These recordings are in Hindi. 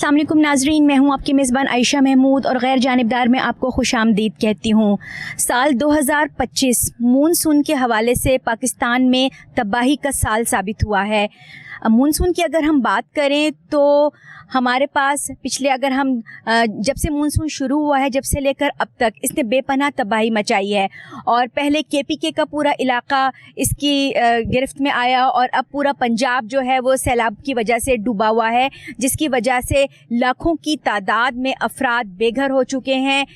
अस्सलाम वालेकुम नाजरीन, मैं हूं आपकी मेज़बान आयशा महमूद और गैर जानिबदार में आपको खुशामदीद कहती हूं। साल 2025 मानसून के हवाले से पाकिस्तान में तबाही का साल साबित हुआ है। मानसून की अगर हम बात करें तो हमारे पास पिछले अगर हम जब से मानसून शुरू हुआ है, जब से लेकर अब तक इसने बेपनाह तबाही मचाई है। और पहले केपीके का पूरा इलाका इसकी गिरफ्त में आया और अब पूरा पंजाब जो है वो सैलाब की वजह से डूबा हुआ है, जिसकी वजह से लाखों की तादाद में अफराद बेघर हो चुके हैं।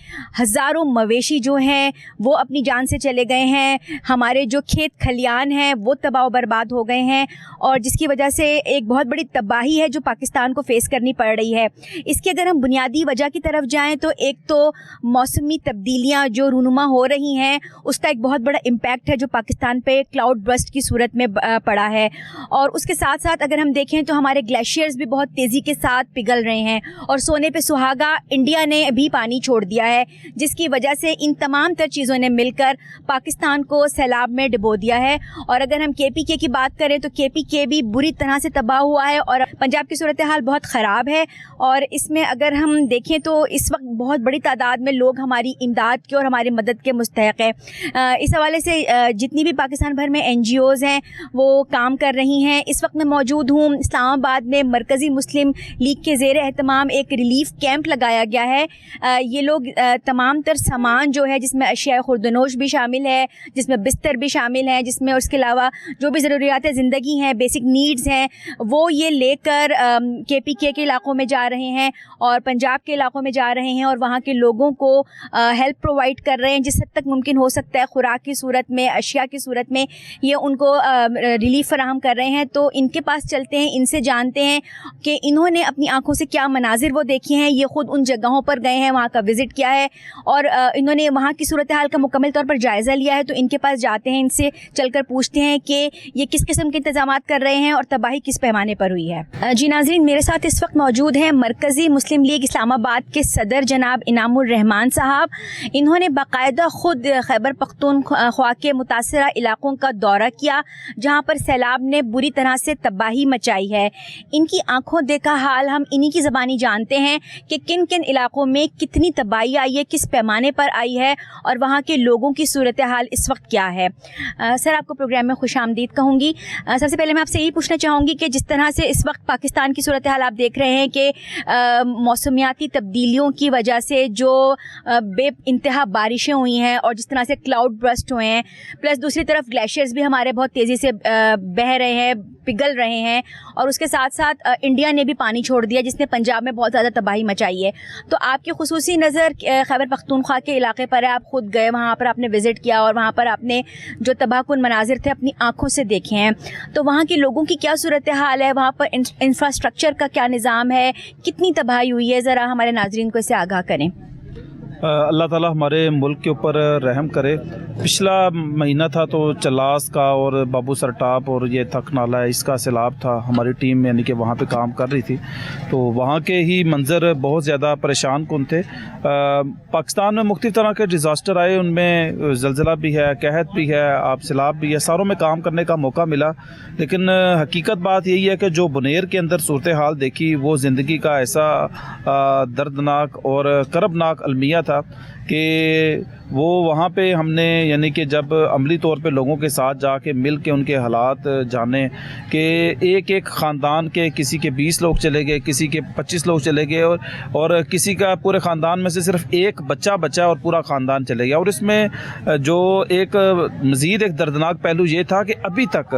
हज़ारों मवेशी जो हैं वो अपनी जान से चले गए हैं। हमारे जो खेत खलियान हैं वो तबाह बर्बाद हो गए हैं और जिसकी वजह से एक बहुत बड़ी तबाही है जो पाकिस्तान को फेस करनी पड़ रही है। इसकी अगर हम बुनियादी वजह की तरफ जाएं तो एक तो मौसमी तब्दीलियां जो रूनुमा हो रही हैं उसका एक बहुत बड़ा इम्पैक्ट है जो पाकिस्तान पे क्लाउड बर्स्ट की सूरत में पड़ा है। और उसके साथ साथ अगर हम देखें तो हमारे ग्लेशियर्स भी बहुत तेज़ी के साथ पिघल रहे हैं और सोने पे सुहागा इंडिया ने भी पानी छोड़ दिया है, जिसकी वजह से इन तमाम तर चीज़ों ने मिलकर पाकिस्तान को सैलाब में डुबो दिया है। और अगर हम केपीके की बात करें तो केपीके भी बुरी तरह से तबाह हुआ है और पंजाब की सूरत हाल बहुत ख़राब है। और इसमें अगर हम देखें तो इस वक्त बहुत बड़ी तादाद में लोग हमारी इमदाद के और हमारी मदद के मुस्तहक़ हैं। इस हवाले से जितनी भी पाकिस्तान भर में NGOज़ हैं वो काम कर रही हैं। इस वक्त मैं मौजूद हूँ इस्लामाबाद में मरकज़ी मुस्लिम लीग के ज़ेर एहतमाम एक रिलीफ़ कैंप लगाया गया है। ये लोग तमाम तर सामान जो है जिसमें अशिया खुर्दनोश भी शामिल है, जिसमें बिस्तर भी शामिल हैं, जिसमें उसके अलावा जो भी ज़रूरियात ज़िंदगी हैं, बेसिक नीड्स हैं, वो ये लेकर केपीके के इलाक़ों में जा रहे हैं और पंजाब के इलाक़ों में जा रहे हैं और वहाँ के लोगों को हेल्प प्रोवाइड कर रहे हैं जिस हद तक मुमकिन हो सकता है। खुराक की सूरत में, अशिया की सूरत में ये उनको रिलीफ फराहम कर रहे हैं। तो इनके पास चलते हैं, इनसे जानते हैं कि इन्होंने अपनी आंखों से क्या मनाजिर वो देखे हैं। ये ख़ुद उन जगहों पर गए हैं, वहाँ का विज़िट किया है और इन्होंने वहाँ की सूरत हाल का मुकम्मल तौर पर जायज़ा लिया है। तो इनके पास जाते हैं, इनसे चलकर पूछते हैं कि ये किस किस्म के इंतजाम कर रहे हैं और तबाही किस पैमाने पर हुई है। जी नाज़रीन, मेरे साथ इस वक्त मौजूद हैं मरकज़ी मुस्लिम लीग इस्लामाबाद के सदर जनाब इनामुर रहमान साहब। इन्होंने बाकायदा ख़ुद खैबर पख्तूनख्वा के मुतासरा इलाक़ों का दौरा किया जहाँ पर सैलाब ने बुरी तरह से तबाही मचाई है। इनकी आंखों देखा हाल हम इन्हीं की ज़बानी जानते हैं कि किन किन इलाक़ों में कितनी तबाही आई है, किस पैमाने पर आई है और वहाँ के लोगों की सूरत हाल इस वक्त क्या है। सर, आपको प्रोग्राम में खुशामदीद कहूँगी। सबसे पहले मैं आपसे यही पूछना चाहूँगी कि जिस तरह से इस वक्त पाकिस्तान की सूरत हाल आप देख रहे हैं कि मौसमियाती तब्दीलियों की वजह से जो बेइंतहा बारिशें हुई हैं और जिस तरह से क्लाउड बर्स्ट हुए हैं, प्लस दूसरी तरफ ग्लेशियर्स भी हमारे बहुत तेज़ी से बह रहे हैं, पिघल रहे हैं और उसके साथ साथ इंडिया ने भी पानी छोड़ दिया जिसने पंजाब में बहुत ज़्यादा तबाही मचाई है। तो आपकी खुसूसी नज़र खैबर पख्तूनख्वा के इलाके पर है, आप ख़ुद गए वहाँ पर, आपने विज़िट किया और वहाँ पर आपने जो तबाहकुन मनाजिर थे अपनी आँखों से देखे हैं। तो वहाँ के लोगों की क्या सूरत हाल है, वहाँ पर इंफ्रास्ट्रक्चर का क्या निज़ाम है, कितनी तबाही हुई है, ज़रा हमारे नाज़रीन को इससे आगाह करें। अल्लाह ताला हमारे मुल्क के ऊपर रहम करे। पिछला महीना था तो चलास का और बाबू सरटाप और ये थक नाला है, इसका सैलाब था। हमारी टीम यानी कि वहाँ पे काम कर रही थी तो वहाँ के ही मंज़र बहुत ज़्यादा परेशान कुन थे। पाकिस्तान में मुख्तलिफ़ तरह के डिज़ास्टर आए, उनमें ज़लज़ला भी है, कहत भी है, आप सैलाब भी है, सारों में काम करने का मौका मिला। लेकिन हकीकत बात यही है कि जो बुनेर के अंदर सूरत हाल देखी वो ज़िंदगी का ऐसा दर्दनाक और करबनाक अलमिया था कि वो वहाँ पे हमने यानी कि जब अमली तौर पे लोगों के साथ जाके मिल के उनके हालात जाने कि एक एक ख़ानदान के किसी के 20 लोग चले गए, किसी के 25 लोग चले गए और किसी का पूरे ख़ानदान में से सिर्फ एक बच्चा बचा और पूरा ख़ानदान चले गया। और इसमें जो एक मज़ीद एक दर्दनाक पहलू ये था कि अभी तक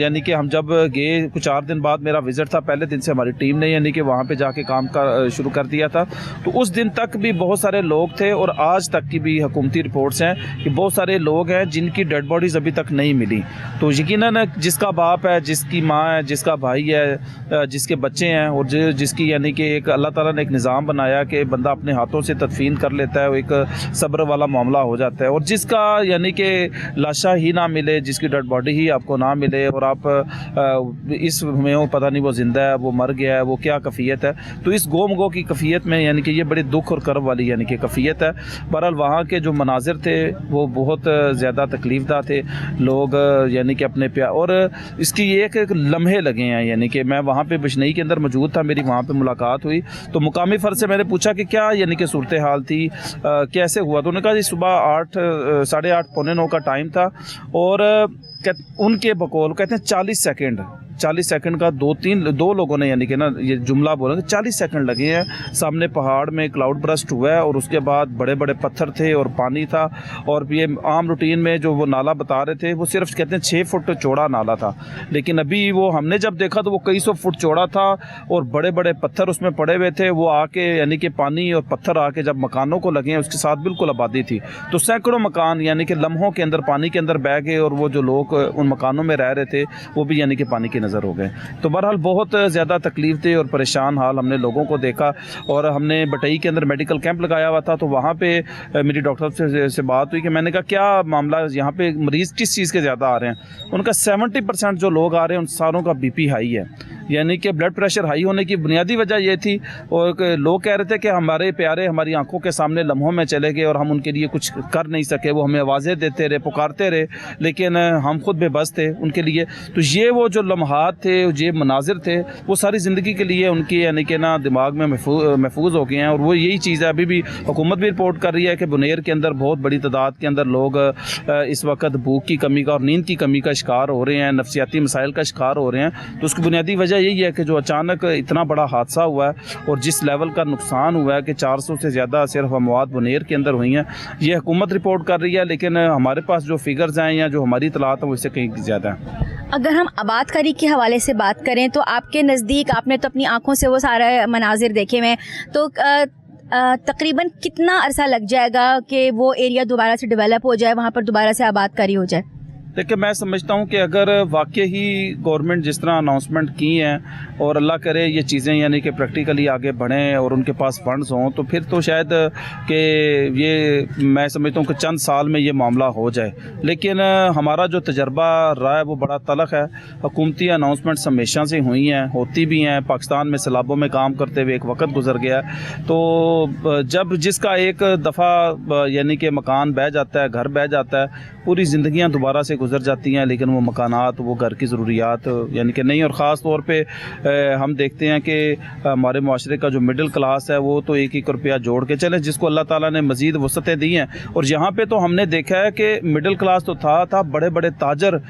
यानी कि हम जब गए कुछ 4 दिन बाद मेरा विज़िट था, पहले दिन से हमारी टीम ने यानी कि वहाँ पर जाके काम का शुरू कर दिया था। तो उस दिन तक भी बहुत सारे लोग थे और आज तक की भी हुकूमती रिपोर्ट्स हैं कि बहुत सारे लोग हैं जिनकी डेड बॉडीज़ अभी तक नहीं मिली। तो यकीनन जिसका बाप है, जिसकी माँ है, जिसका भाई है, जिसके बच्चे हैं और जिसकी यानी कि एक अल्लाह ताला ने एक निज़ाम बनाया कि बंदा अपने हाथों से तदफीन कर लेता है, वो एक सब्र वाला मामला हो जाता है। और जिसका यानी कि लाशा ही ना मिले, जिसकी डेड बॉडी ही आपको ना मिले और आप इस में हो पता नहीं वो ज़िंदा है, वो मर गया है, वो क्या कफ़ियत है। तो इस गोमगो की कफ़ियत में यानी कि ये बड़ी दुख और कर्ब वाली यानी कि कफ़ियत है। बहरहाल वहाँ के जो मनाजिर थे वो बहुत ज़्यादा तकलीफ़दा थे। लोग यानी कि अपने प्यार और इसकी एक एक लम्हे लगे हैं, यानी कि मैं वहाँ पे बिशनई के अंदर मौजूद था, मेरी वहाँ पे मुलाकात हुई तो मुकामी फ़र्द से मैंने पूछा कि क्या यानी कि सूरत हाल थी, कैसे हुआ। तो उन्होंने कहा जी सुबह 8 साढ़े 8 पौने 9 का टाइम था और उनके बकौल कहते हैं 40 सेकंड का दो लोगों ने यानी कि ना ये जुमला बोला कि 40 सेकंड लगे हैं। सामने पहाड़ में क्लाउड बरस्ट हुआ है और उसके बाद बड़े बड़े पत्थर थे और पानी था और ये आम रूटीन में जो वो नाला बता रहे थे वो सिर्फ कहते हैं 6 फुट चौड़ा नाला था, लेकिन अभी वो हमने जब देखा तो वो कई सौ फुट चौड़ा था और बड़े बड़े पत्थर उसमें पड़े हुए थे। वो आके यानी कि पानी और पत्थर आके जब मकानों को लगे हैं उसके साथ बिल्कुल आबादी थी, तो सैकड़ों मकान यानी कि लम्हों के अंदर पानी के अंदर बह गए और वो जो लोग उन मकानों में रह रहे थे वो भी यानी कि पानी की नज़र हो गए। तो बहरहाल बहुत ज़्यादा तकलीफ थी और परेशान हाल हमने लोगों को देखा और हमने बटई के अंदर मेडिकल कैंप लगाया हुआ था, तो वहाँ पे मेरी डॉक्टर से बात हुई कि मैंने कहा क्या मामला यहाँ पे मरीज़ किस चीज़ के ज़्यादा आ रहे हैं। उनका 70% जो लोग आ रहे हैं उन सारों का BP हाई है, यानी कि ब्लड प्रेशर हाई होने की बुनियादी वजह ये थी। और लोग कह रहे थे कि हमारे प्यारे हमारी आंखों के सामने लम्हों में चले गए और हम उनके लिए कुछ कर नहीं सके, वो हमें आवाज़ें देते रहे, पुकारते रहे, लेकिन हम खुद बेबस थे उनके लिए। तो ये वो जो लम्हात थे, ये मनाजिर थे, वो सारी ज़िंदगी के लिए उनकी यानी कि ना दिमाग में महफूज हो गए हैं। और वो यही चीज़ है, अभी भी हुकूमत भी रिपोर्ट कर रही है कि बुनेर के अंदर बहुत बड़ी तादाद के अंदर लोग इस वक्त भूख की कमी का और नींद की कमी का शिकार हो रहे हैं, नफसियाती मसाइल का शिकार हो रहे हैं। तो उसकी बुनियादी वजह यही है कि जो अचानक इतना बड़ा हादसा हुआ है और जिस लेवल का नुकसान हुआ है कि 400 से ज़्यादा सिर्फ अमवात बुनेर के अंदर हुई हैं, ये हुकूमत रिपोर्ट कर रही है, लेकिन हमारे पास जो फिगर्स हैं या जो हमारी इतलात है वो इससे कहीं ज़्यादा है। अगर हम आबादकारी के हवाले से बात करें तो आपके नज़दीक आपने तो अपनी आंखों से वो सारे मनाजिर देखे हुए हैं, तो तकरीबन कितना अरसा लग जाएगा कि वो एरिया दोबारा से डेवलप हो जाए, वहाँ पर दोबारा से आबादकारी हो जाए? देखिए मैं समझता हूँ कि अगर वाकई ही गवर्नमेंट जिस तरह अनाउंसमेंट की हैं और अल्लाह करे ये चीज़ें यानी कि प्रैक्टिकली आगे बढ़ें और उनके पास फंड्स हों, तो फिर तो शायद कि ये मैं समझता हूँ कि चंद साल में ये मामला हो जाए। लेकिन हमारा जो तजर्बा रहा है वो बड़ा तलख है। हुकूमती अनाउंसमेंट्स हमेशा से हुई हैं, होती भी हैं। पाकिस्तान में सैलाबों में काम करते हुए एक वक्त गुजर गया, तो जब जिसका एक दफ़ा यानी कि मकान बह जाता है, घर बह जाता है, पूरी ज़िंदगियाँ दोबारा से गुजर जाती हैं, लेकिन वो मकानात, वो घर की ज़रूरियात यानी कि नहीं। और ख़ास तौर पे हम देखते हैं कि हमारे माशरे का जो मिडिल क्लास है वो तो 1-1 रुपया जोड़ के चले, जिसको अल्लाह ताला ने मज़ीद वसअतें दी हैं। और यहाँ पे तो हमने देखा है कि मिडिल क्लास तो था बड़े बड़े ताजर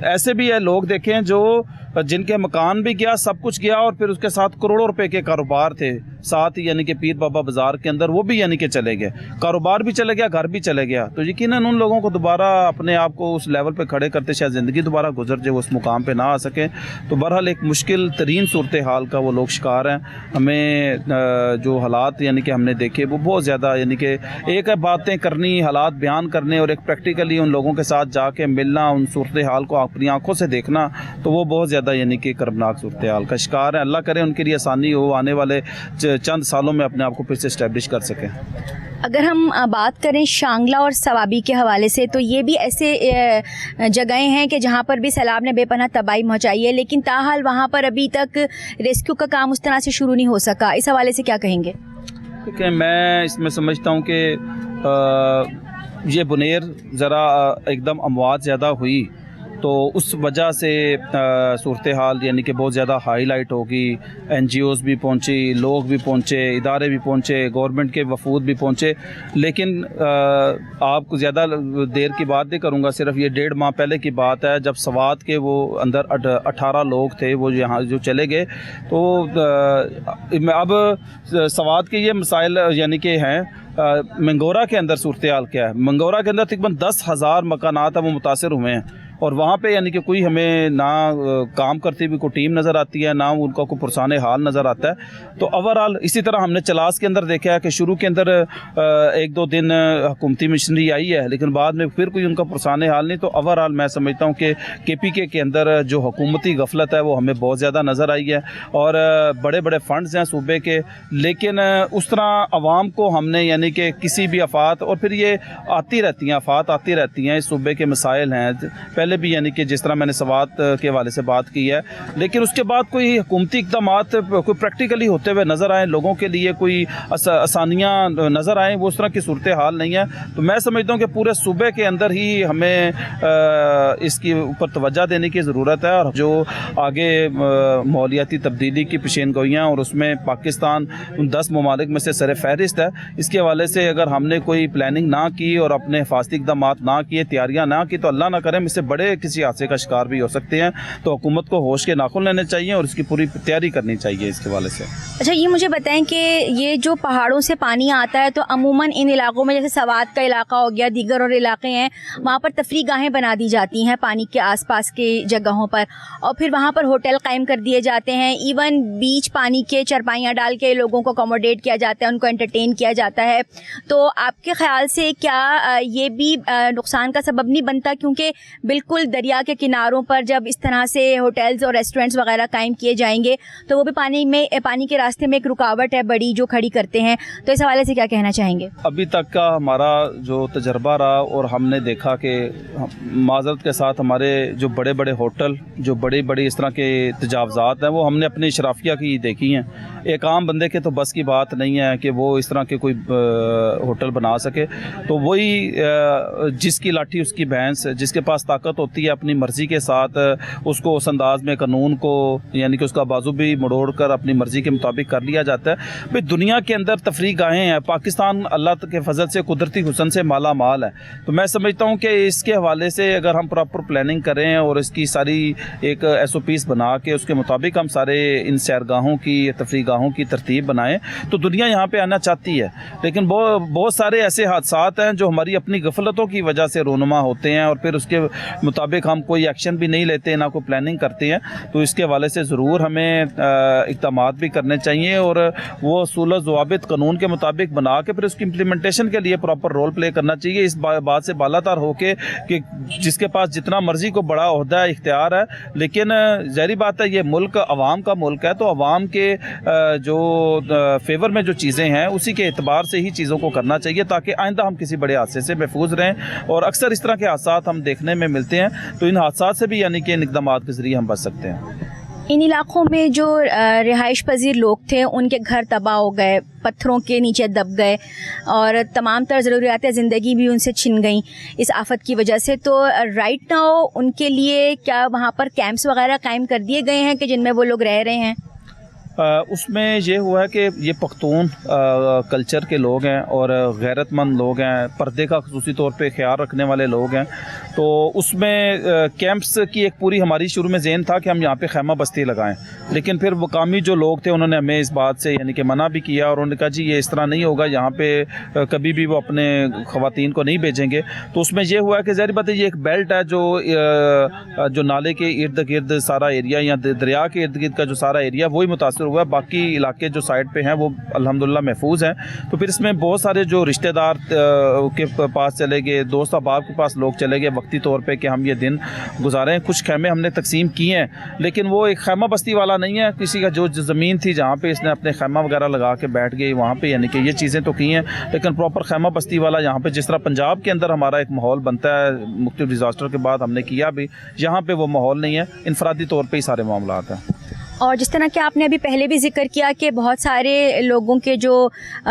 ऐसे भी है लोग देखे हैं जो जिनके मकान भी गया, सब कुछ गया, और फिर उसके साथ करोड़ों रुपए के कारोबार थे साथ ही, यानी कि पीर बाबा बाज़ार के अंदर, वो भी यानी कि चले गए, कारोबार भी चले गया, घर भी चले गया। तो यकीनन उन लोगों को दोबारा अपने आप को उस लेवल पे खड़े करते शायद ज़िंदगी दोबारा गुजर जाए, वो उस मुकाम पे ना आ सके। तो बहरहाल एक मुश्किल तरीन सूरत हाल का वो लोग शिकार हैं। हमें जो हालात यानी कि हमने देखे वो बहुत ज़्यादा, यानी कि एक है बातें करनी, हालात बयान करने, और एक प्रैक्टिकली उन लोगों के साथ जाके मिलना, उन सूरत हाल को अपनी आँखों से देखना, तो वो बहुत ज़्यादा यानी कि कर्मनाक सूरत हाल का शिकार है। अल्लाह करे उनके लिए आसानी हो, आने वाले चंद सालों में अपने आप को फिर से इस्टेब्लिश कर सकें। अगर हम बात करें शांगला और सवाबी के हवाले से, तो ये भी ऐसे जगहें हैं कि जहाँ पर भी सैलाब ने बेपनाह तबाही मचाई है, लेकिन ताहाल वहाँ पर अभी तक रेस्क्यू का काम उस तरह से शुरू नहीं हो सका। इस हवाले से क्या कहेंगे? देखिए मैं इसमें समझता हूँ कि ये बुनेर ज़रा एकदम अमवात ज़्यादा हुई तो उस वजह से सूरत हाल यानी कि बहुत ज़्यादा हाईलाइट होगी। NGOs भी पहुंची, लोग भी पहुंचे, इदारे भी पहुंचे, गवर्नमेंट के वफूद भी पहुंचे। लेकिन आपको ज़्यादा देर की बात नहीं करूंगा, सिर्फ ये 1.5 माह पहले की बात है जब सवात के वो अंदर 18 लोग थे, वो यहाँ जो चले गए। तो अब सवात के ये मसाइल यानी कि हैं। मंगोरा के अंदर सूरत हाल क्या है? मंगोरा के अंदर तकरीबन 10,000 मकानात हैं वो मुतासर हुए हैं, और वहाँ पे यानी कि कोई हमें ना काम करती हुई कोई टीम नज़र आती है, ना उनका कोई पुरसाने हाल नज़र आता है। तो ओवरऑल इसी तरह हमने चलास के अंदर देखा है कि शुरू के अंदर 1-2 दिन हुकूमती मिशनरी आई है, लेकिन बाद में फिर कोई उनका पुरसाने हाल नहीं। तो ओवरऑल मैं समझता हूँ कि KPK के अंदर जो हुकूमती गफलत है वो हमें बहुत ज़्यादा नज़र आई है, और बड़े बड़े फंड्स हैं सूबे के, लेकिन उस तरह आवाम को हमने यानी कि किसी भी आफात, और फिर ये आती रहती हैं, आफात आती रहती हैं, इस सूबे के मसाइल हैं। पहले पहले भी यानी कि जिस तरह मैंने सवात के हवाले से बात की है, लेकिन उसके बाद कोई हुकूमती इक़दाम कोई प्रैक्टिकली होते हुए नज़र आए, लोगों के लिए कोई आसानियाँ नज़र आएँ, वो उस तरह की सूरत हाल नहीं है। तो मैं समझता हूँ कि पूरे सूबे के अंदर ही हमें इसके ऊपर तवज्जो देने की ज़रूरत है, और जो आगे माहौलियाती तब्दीली की पेशेनगोइयाँ और उसमें पाकिस्तान उन 10 ममालिक में से सर फहरिस्त है, इसके हवाले से अगर हमने कोई प्लानिंग ना की और अपने हिफाजती इक़दाम ना किए, तैयारियाँ ना की, तो अल्लाह ना करे इससे बड़े किसी हादसे का शिकार भी हो सकते हैं। तो हुकूमत को होश के नाखुन लेने चाहिए और इसकी पूरी तैयारी करनी चाहिए इसके हवाले से। अच्छा, ये मुझे बताएं कि ये जो पहाड़ों से पानी आता है, तो अमूमन इन इलाकों में जैसे सवात का इलाका हो गया, दीगर और इलाके हैं, वहाँ पर तफरी गाहें बना दी जाती हैं पानी के आसपास के जगहों पर, और फिर वहाँ पर होटल कायम कर दिए जाते हैं। इवन बीच पानी के चरपाइयाँ डाल के लोगों को अकोमोडेट किया जाता है, उनको एंटरटेन किया जाता है। तो आपके ख्याल से क्या ये भी नुकसान का सबब नहीं बनता, क्योंकि बिल्कुल दरिया के किनारों पर जब इस तरह से होटल्स और रेस्टोरेंट्स वगैरह कायम किए जाएंगे तो वो भी पानी के रास्ते में एक रुकावट है बड़ी जो खड़ी करते हैं। तो इस हवाले से क्या कहना चाहेंगे? अभी तक का हमारा जो तजर्बा रहा, और हमने देखा कि माजरत के साथ हमारे जो बड़े बड़े होटल, जो बड़ी बड़ी इस तरह के तजावज़ात हैं, वो हमने अपनी इशराफिया की देखी हैं। एक आम बंदे के तो बस की बात नहीं है कि वो इस तरह के कोई होटल बना सके। तो वही जिसकी लाठी उसकी भैंस, जिसके पास ताकत होती है अपनी मर्ज़ी के साथ उसको उस अंदाज में कानून को यानी कि उसका बाजू भी मरोड़ कर अपनी मर्ज़ी के मुताबिक कर लिया जाता है। भाई दुनिया के अंदर तफरी गाहें हैं, पाकिस्तान अल्लाह के फजल से कुदरती हुस्न से माला माल है। तो मैं समझता हूँ कि इसके हवाले से अगर हम प्रॉपर प्लानिंग करें और इसकी सारी एक SOPs बना के उसके मुताबिक हम सारे इन सैरगाहों की, तफरी गाहों की तरतीब बनाएं, तो दुनिया यहाँ पे आना चाहती है। लेकिन बहुत सारे ऐसे हादसात हैं जो हमारी अपनी गफलतों की वजह से रोनुमा होते हैं, और फिर उसके मुताबिक हम कोई एक्शन भी नहीं लेते, ना कोई प्लानिंग करते हैं। तो इसके हवाले से ज़रूर हमें इक़दामात भी करने चाहिए, और वो असूल ज़वाबित कानून के मुताबिक बना के फिर उसकी इम्प्लीमेंटेशन के लिए प्रॉपर रोल प्ले करना चाहिए। इस बात से बालातर होके कि जिसके पास जितना मर्जी को बड़ा ओहदा है, इख्तियार है, लेकिन ज़ाहिर बात है ये मुल्क अवाम का मुल्क है, तो अवाम के जो फेवर में जो चीज़ें हैं उसी के एतबार से ही चीज़ों को करना चाहिए, ताकि आइंदा हम किसी बड़े हादसे से महफूज रहें। और अक्सर इस तरह के हादसात हम देखने में मिलते हैं, तो इन हादसात से भी यानी कि इन इक़दामात के ज़रिए हम बच सकते हैं। इन इलाकों में जो रिहाइश पजीर लोग थे उनके घर तबाह हो गए, पत्थरों के नीचे दब गए, और तमाम तर ज़रूरियातें ज़िंदगी भी उनसे छिन गई इस आफत की वजह से। तो राइट नाउ उनके लिए क्या वहाँ पर कैंप्स वगैरह कायम कर दिए गए हैं कि जिनमें वो लोग रह रहे हैं? उसमें ये हुआ है कि ये पख्तून कल्चर के लोग हैं और गैरतमंद लोग हैं, पर्दे का ख़ुसूसी तौर पे ख्याल रखने वाले लोग हैं। तो उसमें कैंप्स की एक पूरी हमारी शुरू में ज़हन था कि हम यहाँ पे खैमा बस्ती लगाएं, लेकिन फिर मुकामी जो लोग थे उन्होंने हमें इस बात से यानी कि मना भी किया, और उन्होंने कहा जी ये इस तरह नहीं होगा, यहाँ पे कभी भी वो अपने ख़वातीन को नहीं भेजेंगे। तो उसमें ये हुआ कि ज़ाहिर बात है ये एक बेल्ट है जो नाले के इर्द गिर्द सारा एरिया या दरिया के इर्द गिर्द का जो सारा एरिया वही मुतासर हुआ, बाकी इलाके जो साइड पे हैं वो अल्हम्दुलिल्लाह महफूज हैं। तो फिर इसमें बहुत सारे जो रिश्तेदार के पास चले गए, दोस्त अहबाब के पास लोग चले गए वक्ती तौर पे कि हम ये दिन गुजारें। कुछ खैमे हमने तकसीम किए हैं, लेकिन वो एक खैमा बस्ती वाला नहीं है, किसी का जो ज़मीन थी जहाँ पे इसने अपने खैमा वगैरह लगा के बैठ गई वहाँ पे, यानी कि ये चीज़ें तो की हैं, लेकिन प्रॉपर खैमा बस्ती वाला यहाँ पे जिस तरह पंजाब के अंदर हमारा एक माहौल बनता है मुख्तलिफ डिज़ास्टर के बाद हमने किया भी, यहाँ पे वो माहौल नहीं है, इनफरादी तौर पर ही सारे मामला हैं। और जिस तरह कि आपने अभी पहले भी जिक्र किया कि बहुत सारे लोगों के जो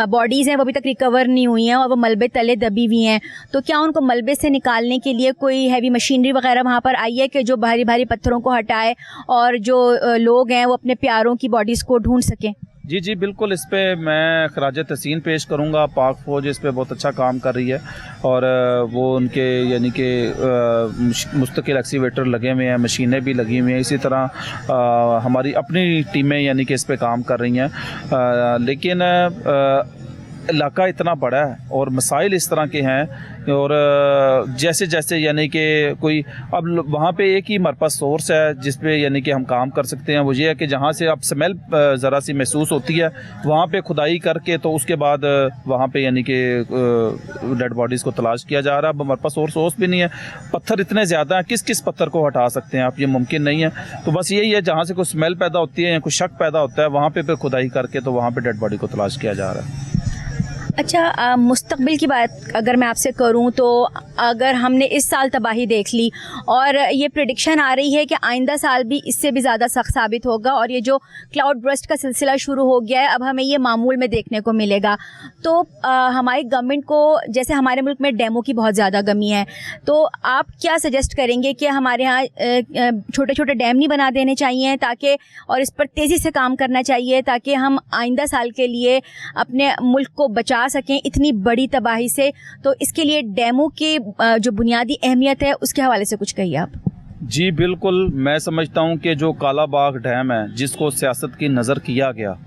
बॉडीज़ हैं वो अभी तक रिकवर नहीं हुई हैं और वो मलबे तले दबी हुई हैं, तो क्या उनको मलबे से निकालने के लिए कोई हैवी मशीनरी वगैरह वहाँ पर आई है कि जो भारी भारी पत्थरों को हटाए और जो लोग हैं वो अपने प्यारों की बॉडीज़ को ढूंढ सकें? जी जी बिल्कुल, इस पे मैं खराज तहसीन पेश करूँगा। पाक फ़ौज इस पे बहुत अच्छा काम कर रही है, और वो उनके यानी कि मुस्तकिल एक्सीवेटर लगे हुए हैं, मशीनें भी लगी हुई हैं, इसी तरह हमारी अपनी टीमें यानी कि इस पे काम कर रही हैं। लेकिन इलाका इतना बड़ा है और मसाइल इस तरह के हैं, और जैसे जैसे यानी कि कोई अब वहाँ पे एक ही हमारे पास सोर्स है जिस पे यानी कि हम काम कर सकते हैं, वो ये है कि जहाँ से अब स्मेल ज़रा सी महसूस होती है वहाँ पे खुदाई करके तो उसके बाद वहाँ पे यानी कि डेड बॉडीज़ को तलाश किया जा रहा है। अब हमारे पास सोर्स भी नहीं है, पत्थर इतने ज़्यादा हैं, किस किस पत्थर को हटा सकते हैं आप, ये मुमकिन नहीं है। तो बस यही है, जहाँ से कोई स्मेल पैदा होती है या कोई शक पैदा होता है वहाँ पे फिर खुदाई करके तो वहाँ पर डेड बॉडी को तलाश किया जा रहा है। अच्छा, मुस्तकबिल की बात अगर मैं आपसे करूं तो अगर हमने इस साल तबाही देख ली और ये प्रिडिक्शन आ रही है कि आइंदा साल भी इससे भी ज़्यादा सख्त साबित होगा और ये जो क्लाउड बर्स्ट का सिलसिला शुरू हो गया है अब हमें ये मामूल में देखने को मिलेगा, तो हमारी गवर्नमेंट को, जैसे हमारे मुल्क में डेमो की बहुत ज़्यादा कमी है, तो आप क्या सजेस्ट करेंगे कि हमारे यहाँ छोटे छोटे डैम नहीं बना देने चाहिए ताकि, और इस पर तेज़ी से काम करना चाहिए ताकि हम आइंदा साल के लिए अपने मुल्क को बचा सकें इतनी बड़ी तबाही से? तो इसके लिए डैमों की जो बुनियादी अहमियत है उसके हवाले से कुछ कहिए आप। जी बिल्कुल, मैं समझता हूँ कि जो कालाबाग डैम है जिसको सियासत की नज़र किया गया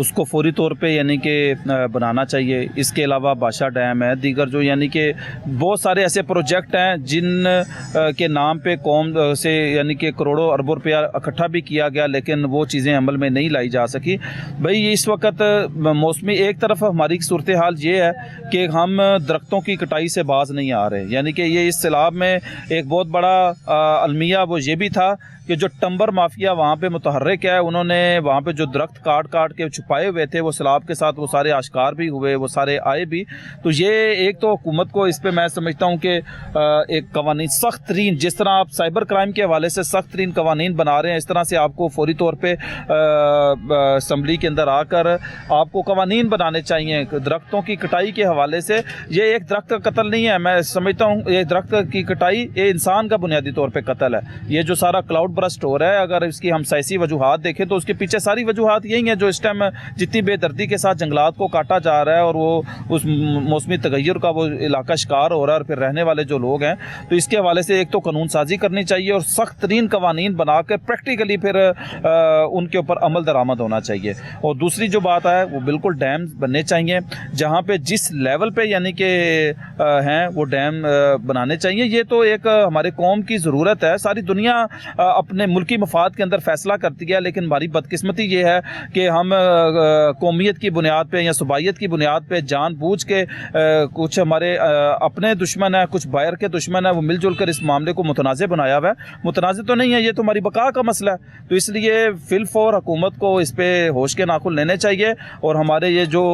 उसको फौरी तौर पे यानी कि बनाना चाहिए। इसके अलावा बादशाह डैम है, दीगर जो यानी कि बहुत सारे ऐसे प्रोजेक्ट हैं जिन के नाम पे कौम से यानी कि करोड़ों अरबों रुपया इकट्ठा भी किया गया लेकिन वो चीज़ें अमल में नहीं लाई जा सकी। भाई इस वक्त मौसमी एक तरफ हमारी सूरत हाल ये है कि हम दरख्तों की कटाई से बाज नहीं आ रहे, यानी कि ये इस सैलाब में एक बहुत बड़ा अलमिया वो ये भी था कि जो टम्बर माफिया वहाँ पे मुतहर्रिक है, उन्होंने वहाँ पे जो दरख्त काट काट के छुपाए हुए थे वो सैलाब के साथ वो सारे आश्कार भी हुए, वो सारे आए भी। तो ये एक तो हुकूमत को इस पे मैं समझता हूँ कि एक कवानीन सख्त तरीन, जिस तरह आप साइबर क्राइम के हवाले से सख्त तरीन कवानीन बना रहे हैं, इस तरह से आपको फौरी तौर पर असम्बली के अंदर आकर आपको कवानीन बनाने चाहिए दरख्तों की कटाई के हवाले से। ये एक दरख्त का कत्ल नहीं है, मैं समझता हूँ ये दरख्त की कटाई ये इंसान का बुनियादी तौर पर कत्ल है। ये जो सारा क्लाउड बर्स्ट हो रहा है, अगर इसकी हम सियासी वजूहात देखें तो उसके पीछे सारी वजूहात यही हैं जो इस टाइम जितनी बेदर्दी के साथ जंगलात को काटा जा रहा है और वो उस मौसमी तगैयुर का वो इलाका शिकार हो रहा है और फिर रहने वाले जो लोग हैं, तो इसके हवाले से एक तो कानून साजी करनी चाहिए और सख्त तरीन कवानीन बना कर प्रैक्टिकली फिर उनके ऊपर अमल दरामद होना चाहिए। और दूसरी जो बात है वो बिल्कुल डैम बनने चाहिए जहाँ पे जिस लेवल पे यानी कि हैं वो डैम बनाने चाहिए। ये तो एक हमारे कौम की ज़रूरत है, सारी दुनिया अपने मुल्की मफाद के अंदर फैसला करती है, लेकिन हमारी बदकिस्मती ये है कि हम कौमियत की बुनियाद पे या सूबाइयत की बुनियाद पे जानबूझ के कुछ हमारे अपने दुश्मन हैं, कुछ बाहर के दुश्मन हैं, वो मिलजुल कर इस मामले को मुतनाज़ बनाया हुआ है। मुतनाज़ तो नहीं है, ये तो हमारी बका का मसला है। तो इसलिए फिलफौर हुकूमत को इस पर होश के नाखुन लेने चाहिए और हमारे ये जो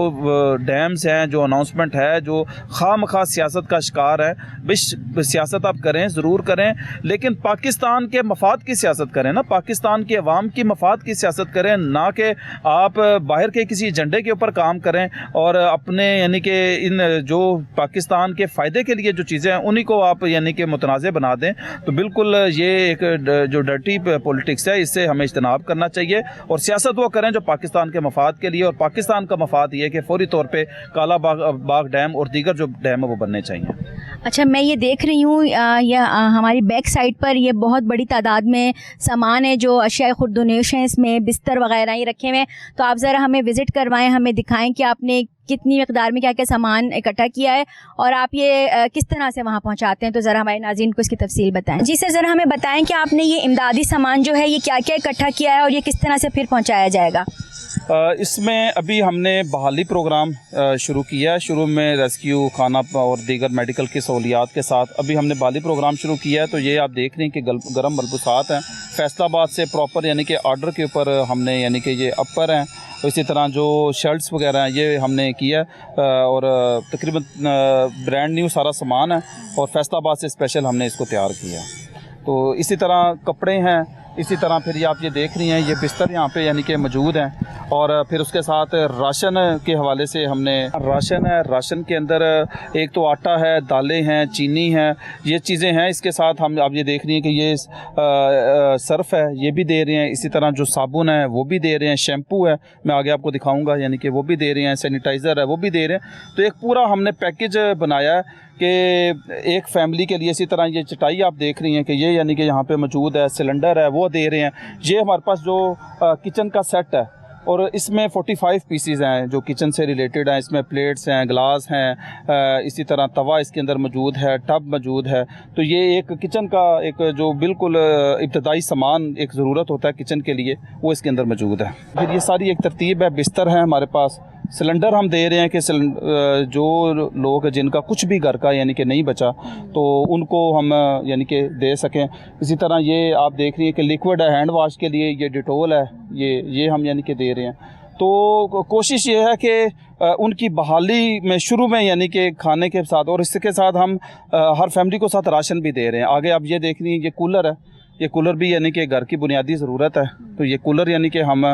डैम्स हैं, जो अनाउंसमेंट है, जो खामखा सियासत का शिकार है, सियासत आप करें, ज़रूर करें, लेकिन पाकिस्तान के मफाद की सियासत करें ना, पाकिस्तान के अवाम की मफाद की सियासत करें, ना कि आप बाहर के किसी एजेंडे के ऊपर काम करें और अपने यानी कि इन जो पाकिस्तान के फ़ायदे के लिए जो चीज़ें हैं उन्हीं को आप यानी कि मुतनाज़ बना दें। तो बिल्कुल ये एक जो डर्टी पॉलिटिक्स है इससे हमें इज्तनाब करना चाहिए और सियासत वो करें जो पाकिस्तान के मफाद के लिए, और पाकिस्तान का मफाद ये है कि फौरी तौर पर काला बाग डैम और दीगर जो डैम है वो बनने चाहिए। अच्छा, मैं ये देख रही हूँ यह हमारी बैक साइड पर ये बहुत बड़ी तादाद में सामान है जो अशिया खुर्दुनेश हैं, इसमें बिस्तर वगैरह ही रखे हुए हैं, तो आप ज़रा हमें विज़िट करवाएं, हमें दिखाएं कि आपने कितनी मिक़दार में क्या क्या सामान इकट्ठा किया है और आप ये किस तरह से वहाँ पहुँचाते हैं। तो ज़रा हमारे नाज़रीन को इसकी तफसील बताएं। जी सर, ज़रा हमें बताएं कि आपने ये इमदादी सामान जो है ये क्या क्या इकट्ठा किया है और ये किस तरह से फिर पहुँचाया जाएगा। इसमें अभी हमने बहाली प्रोग्राम शुरू किया है। शुरू में रेस्क्यू, खाना और दीगर मेडिकल की सहूलियात के साथ अभी हमने बहाली प्रोग्राम शुरू किया है। तो ये आप देख रहे हैं कि गर्म मलबूसात हैं फैसलाबाद से प्रॉपर यानी कि ऑर्डर के ऊपर हमने यानी कि ये अपर हैं, तो इसी तरह जो शर्ट्स वगैरह हैं ये हमने किया और तकरीबन ब्रांड न्यू सारा सामान है और फैसलाबाद से स्पेशल हमने इसको तैयार किया। तो इसी तरह कपड़े हैं, इसी तरह फिर ये आप ये देख रही हैं ये बिस्तर यहाँ पे यानी कि मौजूद हैं और फिर उसके साथ राशन के हवाले से हमने राशन है, राशन के अंदर एक तो आटा है, दालें हैं, चीनी है, ये चीज़ें हैं। इसके साथ हम आप ये देख रही हैं कि ये सर्फ़ है ये भी दे रहे हैं, इसी तरह जो साबुन है वो भी दे रहे हैं, शैम्पू है मैं आगे आपको दिखाऊंगा यानी कि वो भी दे रहे हैं, सैनिटाइज़र है वो भी दे रहे हैं। तो एक पूरा हमने पैकेज बनाया है कि एक फ़ैमिली के लिए। इसी तरह ये चटाई आप देख रही हैं कि ये यानी कि यहाँ पे मौजूद है, सिलेंडर है वो दे रहे हैं। ये हमारे पास जो किचन का सेट है और इसमें 45 पीसीज हैं जो किचन से रिलेटेड हैं। इसमें प्लेट्स हैं, ग्लास हैं, इसी तरह तवा इसके अंदर मौजूद है, टब मौजूद है। तो ये एक किचन का एक जो बिल्कुल इब्तदाई सामान एक ज़रूरत होता है किचन के लिए वो इसके अंदर मौजूद है। फिर ये सारी एक तरतीब है। बिस्तर है हमारे पास, सिलेंडर हम दे रहे हैं कि जो लोग जिनका कुछ भी घर का यानी कि नहीं बचा तो उनको हम यानी कि दे सकें। इसी तरह ये आप देख रही हैं कि लिक्विड है हैंड वाश के लिए, ये डिटोल है, ये हम यानी कि दे रहे हैं। तो कोशिश ये है कि उनकी बहाली में शुरू में यानी कि खाने के साथ, और इसके साथ हम हर फैमिली को साथ राशन भी दे रहे हैं। आगे आप ये देख रही हैं, ये कूलर है, ये कूलर भी यानी कि घर की बुनियादी ज़रूरत है, तो ये कूलर यानी कि हम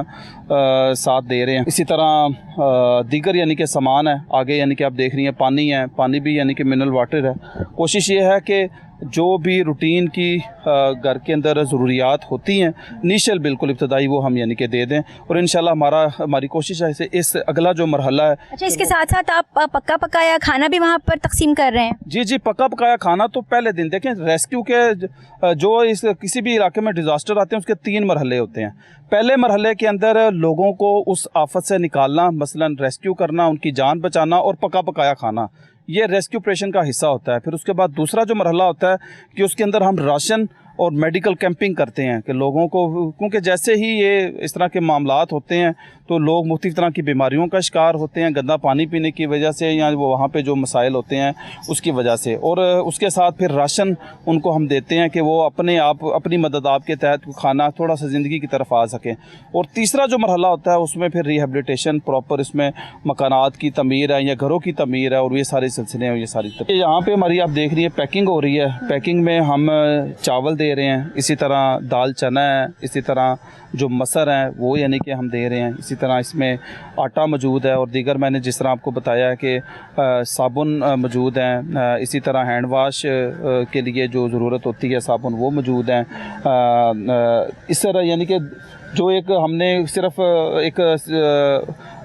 साथ दे रहे हैं। इसी तरह दीगर यानी कि सामान है। आगे यानी कि आप देख रही हैं पानी है, पानी भी यानी कि मिनरल वाटर है। कोशिश ये है कि जो भी रूटीन की घर के अंदर ज़रूरियात होती हैं इनिशियल बिल्कुल इब्तदाई, वो हम यानी कि दे दें, और इंशाल्लाह हमारी कोशिश है इस अगला जो मरहला है। अच्छा, इसके साथ साथ आप पक्का पकाया खाना भी वहाँ पर तकसीम कर रहे हैं? जी, पका पकाया खाना तो पहले दिन, देखें रेस्क्यू के जो इस किसी भी इलाके में डिज़ास्टर आते हैं उसके 3 मरहले होते हैं। पहले मरहले के अंदर लोगों को उस आफत से निकालना, मसलन रेस्क्यू करना, उनकी जान बचाना और पका पकाया खाना, ये रेस्क्यू ऑपरेशन का हिस्सा होता है। फिर उसके बाद दूसरा जो मरहला होता है कि उसके अंदर हम राशन और मेडिकल कैंपिंग करते हैं कि लोगों को, क्योंकि जैसे ही ये इस तरह के मामलात होते हैं तो लोग मुख्तलिफ तरह की बीमारियों का शिकार होते हैं, गंदा पानी पीने की वजह से या वो वहाँ पे जो मसाइल होते हैं उसकी वजह से, और उसके साथ फिर राशन उनको हम देते हैं कि वो अपने आप अपनी मदद आपके तहत खाना थोड़ा सा ज़िंदगी की तरफ आ सकें। और तीसरा जो मरहला होता है उसमें फिर रिहेबिलिटेशन प्रॉपर, इसमें मकानात की तमीर है या घरों की तमीर है, और ये सारे सिलसिले हैं, ये सारी यहाँ पर हमारी आप देख रही है पैकिंग हो रही है। पैकिंग में हम चावल दे रहे हैं, इसी तरह दाल चना है, इसी तरह जो मसर हैं वो यानी कि हम दे रहे हैं, इसी तरह इसमें आटा मौजूद है, और दीगर मैंने जिस तरह आपको बताया है कि साबुन मौजूद हैं, इसी तरह हैंड वाश के लिए जो ज़रूरत होती है साबुन वो मौजूद हैं। इस तरह यानी कि जो एक हमने सिर्फ एक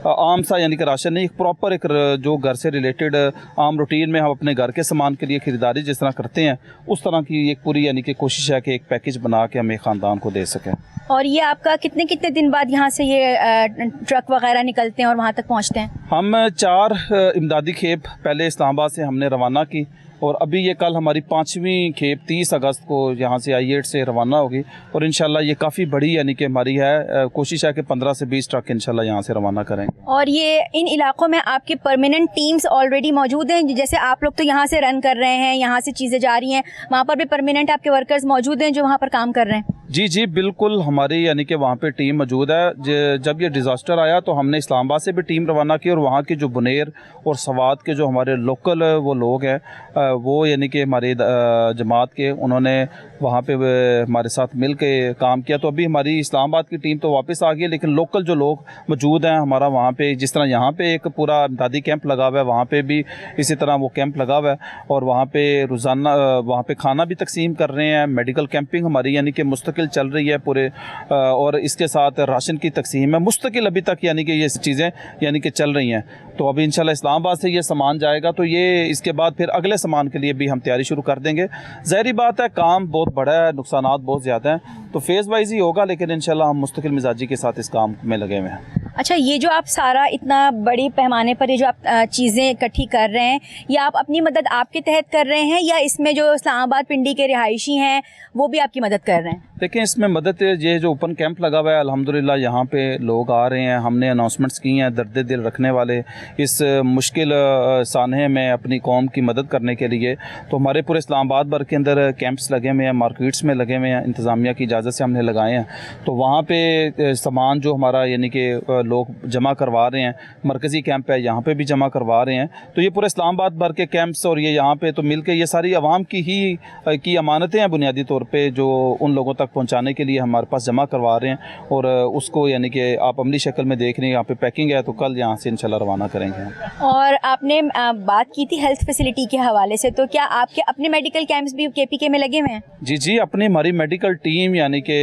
आम सा यानी कि राशन नहीं, एक प्रॉपर एक जो घर से रिलेटेड आम रूटीन में हम अपने घर के सामान के लिए ख़रीदारी जिस तरह करते हैं उस तरह की एक पूरी यानी कि कोशिश है कि एक पैकेज बना के हम एक ख़ानदान को दे सकें। और ये आपका कितने कितने दिन बाद यहाँ से ये ट्रक वगैरह निकलते हैं और वहाँ तक पहुँचते हैं? हम 4 इमदादी खेप पहले इस्लामाबाद से हमने रवाना की, और अभी ये कल हमारी 5वीं खेप 30 अगस्त को यहाँ से I-8 से रवाना होगी, और इंशाल्लाह ये काफ़ी बड़ी यानी कि हमारी है कोशिश है कि 15 से 20 ट्रक इंशाल्लाह यहाँ से रवाना करेंगे। और ये इन इलाकों में आपके परमानेंट टीम्स ऑलरेडी मौजूद हैं? जैसे आप लोग तो यहाँ से रन कर रहे हैं, यहाँ से चीज़ें जा रही हैं, वहाँ पर भी परमानेंट आपके वर्कर्स मौजूद हैं जो वहाँ पर काम कर रहे हैं? जी बिल्कुल, हमारी यानी कि वहाँ पे टीम मौजूद है। जब ये डिज़ास्टर आया तो हमने इस्लामाबाद से भी टीम रवाना की, और वहाँ के जो बुनेर और सवात के जो हमारे लोकल वो लोग हैं वो यानी कि हमारे जमात के, उन्होंने वहाँ पे हमारे साथ मिल के काम किया। तो अभी हमारी इस्लामाबाद की टीम तो वापस आ गई है, लेकिन लोकल जो लोग मौजूद हैं हमारा वहाँ पे, जिस तरह यहाँ पे एक पूरा इमदादी कैंप लगा हुआ है, वहाँ पे भी इसी तरह वो कैंप लगा हुआ है, और वहाँ पे रोज़ाना वहाँ पे खाना भी तकसीम कर रहे हैं। मेडिकल कैंपिंग हमारी यानी कि मुस्तकिल चल रही है पूरे, और इसके साथ राशन की तकसीम है मुस्तकिल अभी तक, यानी कि ये चीज़ें यानी कि चल रही हैं। तो अभी इंशाल्लाह इस्लामाबाद से ये सामान जाएगा, तो ये इसके बाद फिर अगले सामान के लिए भी हम तैयारी शुरू कर देंगे। ज़ाहिरी बात है काम बहुत बड़ा है, नुकसानात बहुत ज़्यादा हैं, तो फेज़ वाइज ही होगा, लेकिन इंशाल्लाह हम मुस्तकिल मिजाजी के साथ इस काम में लगे हुए हैं। अच्छा, ये जो आप सारा इतना बड़ी पैमाने पर ये जो आप चीज़ें इकट्ठी कर रहे हैं, ये आप अपनी मदद आपके तहत कर रहे हैं या इसमें जो इस्लामाबाद पिंडी के रिहायशी हैं वो भी आपकी मदद कर रहे हैं? देखें, इसमें मदद ये जो ओपन कैंप लगा हुआ है, अल्हम्दुलिल्लाह यहाँ पे लोग आ रहे हैं, हमने अनाउंसमेंट्स की हैं दर्द दिल रखने वाले इस मुश्किल सानहे में अपनी कौम की मदद करने के लिए। तो हमारे पूरे इस्लामाबाद भर के अंदर कैंप्स लगे हुए हैं, मार्केट्स में लगे हुए हैं, इंतज़ामिया की इजाज़त से हमने लगाए हैं। तो वहाँ पे सामान जो हमारा यानी कि लोग जमा करवा रहे हैं, मरकज़ी कैंप है यहाँ पे भी जमा करवा रहे हैं। तो ये पूरे इस्लामाबाद भर के कैंप्स और ये यहाँ पे तो मिलके ये सारी आवाम की ही की अमानतें हैं बुनियादी तौर पे, जो उन लोगों तक पहुँचाने के लिए हमारे पास जमा करवा रहे हैं, और उसको यानी कि आप अमली शक्ल में देख रहे हैं। यहाँ पे पैकिंग है, तो कल यहाँ से इंशाल्लाह रवाना करेंगे। और आपने बात की थी हेल्थ फैसिलिटी के हवाले से, तो क्या आपके अपने मेडिकल कैंप्स भी KPK में लगे हुए हैं? जी, अपनी हमारी मेडिकल टीम यानी कि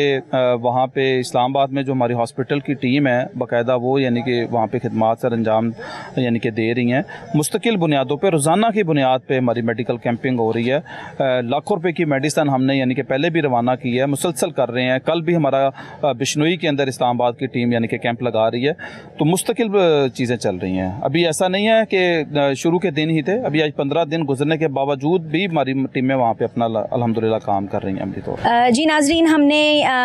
वहाँ पे इस्लामाबाद में जो हमारी हॉस्पिटल की टीम है बाकायदा, वो यानी कि वहाँ पे खिदमात सर अंजाम यानी कि दे रही हैं। मुस्तकिल बुनियादों पे, रोज़ाना की बुनियाद पे हमारी मेडिकल कैंपिंग हो रही है। लाखों रुपए की मेडिसिन हमने यानी कि पहले भी रवाना की है, मुसलसल कर रहे हैं। कल भी हमारा बिश्नोई के अंदर इस्लामाबाद की टीम यानी कि कैंप लगा रही है। तो मुस्तकिल चीज़ें चल रही हैं। अभी ऐसा नहीं है कि शुरू के दिन ही थे, अभी आज 15 दिन गुजरने के बावजूद भी हमारी टीमें वहाँ पर अपना अल्हम्दुलिल्लाह काम कर रही हैं अमली तौर पर। जी नाज़रीन, हमने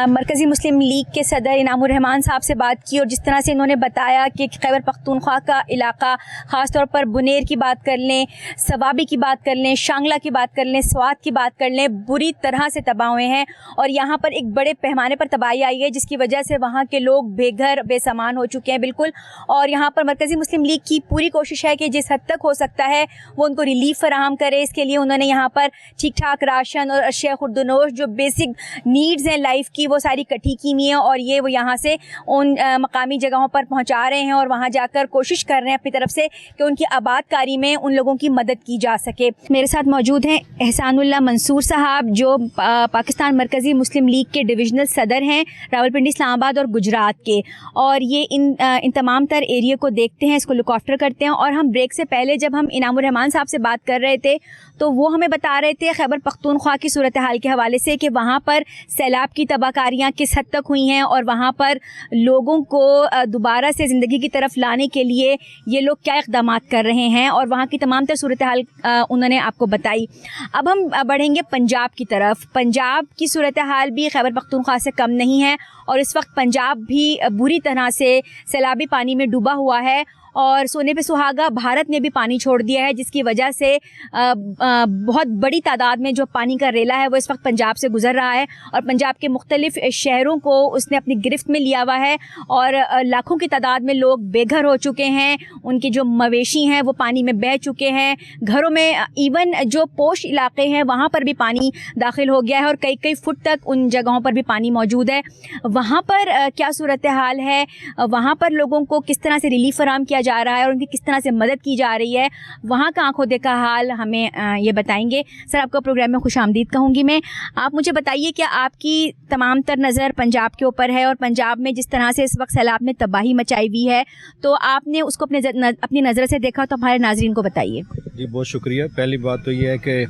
मरकज़ी मुस्लिम लीग के सदर इनामुर रहमान साहब से बात की, और जिस तरह से इन्होंने बताया कि खैबर पख्तूनख्वा का इलाका, ख़ास तौर पर बुनेर की बात कर लें, सवाबी की बात कर लें, शांगला की बात कर लें, स्वात की बात कर लें, बुरी तरह से तबाह हुए हैं, और यहाँ पर एक बड़े पैमाने पर तबाही आई है, जिसकी वजह से वहाँ के लोग बेघर बेसामान हो चुके हैं बिल्कुल। और यहाँ पर मरकज़ी मुस्लिम लीग की पूरी कोशिश है कि जिस हद तक हो सकता है वो उनको रिलीफ फराहम करे। इसके लिए उन्होंने यहाँ पर ठीक ठाक राशन और अशिया खुर्दनोश जो बेसिक नीड्स हैं लाइफ की वो सारी इकट्ठी की हुई हैं, और ये वो यहाँ से उन मकामी जगहों पर पहुँचा रहे हैं और वहाँ जाकर कोशिश कर रहे हैं अपनी तरफ से कि उनकी आबादकारी में उन लोगों की मदद की जा सके। मेरे साथ मौजूद हैं एहसानुल्लाह मंसूर साहब, जो पाकिस्तान मरकज़ी मुस्लिम लीग के डिविजनल सदर हैं रावलपिंडी, इस्लामाबाद और गुजरात के, और ये इन तमाम तर एरिया को देखते हैं, इसको लुक आफ्टर करते हैं। और हम ब्रेक से पहले जब हम इनामुर रहमान साहब से बात कर रहे थे तो वो हमें बता रहे थे खैबर पख्तूनख्वा की सूरत हाल के हवाले से कि वहाँ पर सैलाब की तबाहकारियाँ किस हद तक हुई हैं और वहाँ पर लोगों को दोबारा से ज़िंदगी की तरफ लाने के लिए ये लोग क्या इक़दाम कर रहे हैं, और वहाँ की तमाम तर सूरत हाल उन्होंने आपको बताई। अब हम बढ़ेंगे पंजाब की तरफ। पंजाब की सूरत हाल भी खैबर पख्तूनख्वा से कम नहीं है, और इस वक्त पंजाब भी बुरी तरह से सैलाबी पानी में डूबा हुआ है, और सोने पे सुहागा भारत ने भी पानी छोड़ दिया है, जिसकी वजह से बहुत बड़ी तादाद में जो पानी का रेला है वो इस वक्त पंजाब से गुजर रहा है, और पंजाब के मुख्तलिफ शहरों को उसने अपनी गिरफ्त में लिया हुआ है, और लाखों की तादाद में लोग बेघर हो चुके हैं। उनके जो मवेशी हैं वो पानी में बह चुके हैं, घरों में इवन जो पोश इलाके हैं वहाँ पर भी पानी दाखिल हो गया है, और कई कई फुट तक उन जगहों पर भी पानी मौजूद है। वहाँ पर क्या सूरत हाल है, वहाँ पर लोगों को किस तरह से रिलीफ फराहम किया जा रहा है और उनकी किस तरह से मदद की जा रही है, वहाँ का आंखों देखा हाल हमें ये बताएंगे। सर, आपका प्रोग्राम में खुशामदीद कहूँगी मैं। आप मुझे बताइए कि आपकी तमाम तर नज़र पंजाब के ऊपर है, और पंजाब में जिस तरह से इस वक्त सैलाब ने तबाही मचाई हुई है, तो आपने उसको अपनी नज़र से देखा, तो हमारे नाज़रीन को बताइए। जी, बहुत शुक्रिया। पहली बात तो ये है कि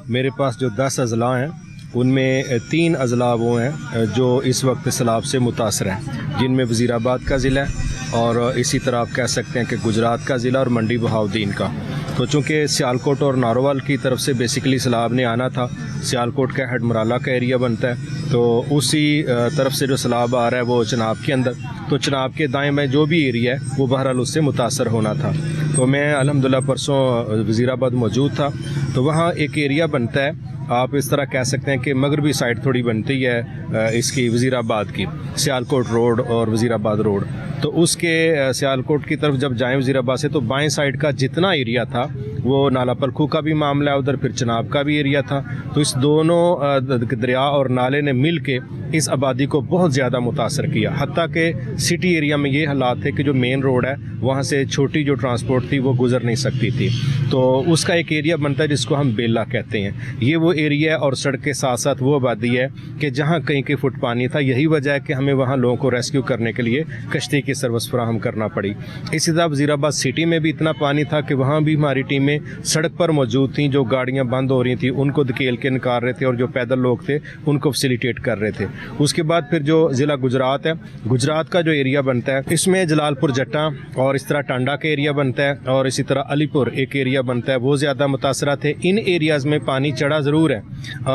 मेरे पास जो 10 अजला हैं उनमें 3 अजला वो हैं जो इस वक्त सैलाब से मुतासर हैं, जिनमें वज़ीराबाद का ज़िला है, और इसी तरह आप कह सकते हैं कि गुजरात का ज़िला और मंडी बहाउद्दीन का। तो चूँकि सियालकोट और नारोवाल की तरफ से बेसिकली सैलाब ने आना था, सियालकोट का हेडमराला का एरिया बनता है, तो उसी तरफ से जो सैलाब आ रहा है वो चनाब के अंदर, तो चनाब के दाएं में जो भी एरिया है वो बहरहाल उससे मुतासर होना था। तो मैं अल्हम्दुलिल्लाह परसों वज़ीराबाद मौजूद था, तो वहाँ एक एरिया बनता है, आप इस तरह कह सकते हैं कि मगरबी साइड थोड़ी बनती है इसकी वज़ीराबाद की, सियालकोट रोड और वज़ीराबाद रोड। तो उसके सियालकोट की तरफ जब जाएं वज़ीराबाद से, तो बाएं साइड का जितना एरिया था वो नाला पलखू का भी मामला है, उधर फिर चनाब का भी एरिया था। तो इस दोनों दरिया और नाले ने मिल के इस आबादी को बहुत ज़्यादा मुतासर किया। हत्ता कि सिटी एरिया में ये हालात थे कि जो मेन रोड है वहाँ से छोटी जो ट्रांसपोर्ट थी वो गुजर नहीं सकती थी, तो उसका एक एरिया बनता है जिसको हम बेला कहते हैं। ये वो एरिया और सड़क के साथ साथ वो आबादी है कि जहाँ कहीं कहीं फुट पानी था। यही वजह है कि हमें वहाँ लोगों को रेस्क्यू करने के लिए कश्ती की सर्विस फराहम करना पड़ी। इसी तरह वज़ीराबाद सिटी में भी इतना पानी था कि वहाँ भी हमारी टीमें सड़क पर मौजूद थी, जो गाड़ियाँ बंद हो रही थी उनको धकेल के निकाल रहे थे, और जो पैदल लोग थे उनको फैसिलिटेट कर रहे थे। उसके बाद फिर जो ज़िला गुजरात है, गुजरात का जो एरिया बनता है इसमें जलालपुर जट्टा और इस तरह टांडा का एरिया बनता है, और इसी तरह अलीपुर एक एरिया बनता है, वो ज़्यादा मुतासरा थे। इन एरियाज़ में पानी चढ़ा ज़रूर है,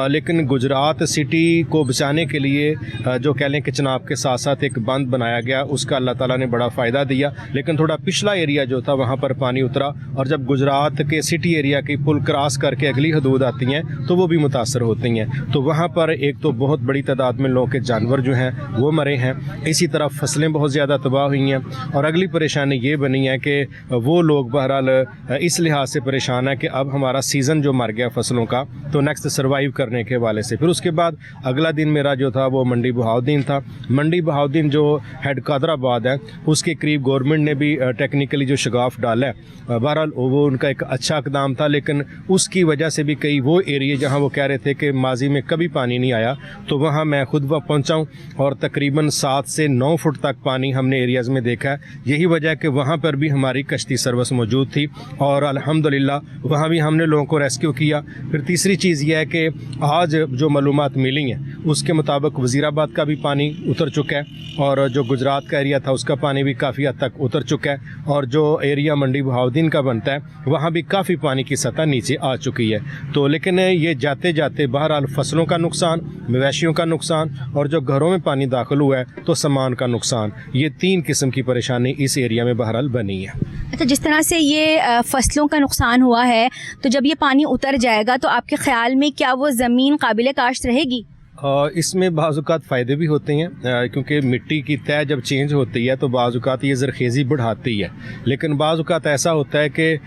लेकिन गुजरात सिटी को बचाने के लिए जो कह लें कि चनाब के साथ साथ एक बंद बनाया गया, उसका अल्लाह ताला ने बड़ा फ़ायदा दिया। लेकिन थोड़ा पिछला एरिया जो था वहाँ पर पानी उतरा, और जब गुजरात के सिटी एरिया की पुल क्रॉस करके अगली हदूद आती हैं तो वो भी मुतासर होती हैं। तो वहाँ पर एक तो बहुत बड़ी तादाद में लोगों के जानवर जो हैं वो मरे हैं, इसी तरह फसलें बहुत ज़्यादा तबाह हुई हैं, और अगली परेशानी ये बनी है कि वो लोग बहरहाल इस लिहाज से परेशान है कि अब हमारा सीज़न जो मर गया फसलों का, तो नेक्स्ट सर्वाइव करने के हवाले से। फिर उसके बाद अगला दिन मेरा जो था वो मंडी बहाउद्दीन था। मंडी बहाउद्दीन जो हेड कादराबाद है उसके करीब गवर्नमेंट ने भी टेक्निकली जो शगाफ डाला है, बहरहाल वो उनका एक अच्छा इक़दाम था, लेकिन उसकी वजह से भी कई वो एरिए जहाँ वो कह रहे थे कि माजी में कभी पानी नहीं आया, तो वहाँ मैं खुद वहाँ पहुँचा हूँ, और तकरीबन 7 से 9 फुट तक पानी हमने एरियाज़ में देखा है। यही वजह है कि वहाँ पर भी हमारी कश्ती सर्विस मौजूद थी, और अल्हम्दुलिल्लाह वहाँ भी हमने लोगों को रेस्क्यू किया। फिर तीसरी चीज़ यह है कि आज जो मालूमात मिली हैं उसके मुताबिक वज़ीराबाद का भी पानी उतर चुका है, और जो गुजरात का एरिया था उसका पानी भी काफ़ी हद तक उतर चुका है, और जो एरिया मंडी बहाउद्दीन का बनता है वहाँ भी काफ़ी पानी की सतह नीचे आ चुकी है। तो लेकिन ये जाते जाते बहरहाल फसलों का नुकसान, मवेशियों का नुकसान, और जो घरों में पानी दाखिल हुआ है तो सामान का नुकसान, ये 3 किस्म की परेशानी इस एरिया में बहरहाल बनी है। अच्छा, जिस तरह से ये फसलों का नुकसान हुआ है, तो जब ये पानी उतर जाएगा तो आपके ख्याल में क्या वो ज़मीन काबिल काश्त रहेगी? इसमें बाज़-औक़ात फ़ायदे भी होते हैं, क्योंकि मिट्टी की तय जब चेंज होती है तो बाज़-औक़ात ये ज़रख़ेज़ी बढ़ाती है। लेकिन बाज़-औक़ात ऐसा होता है कि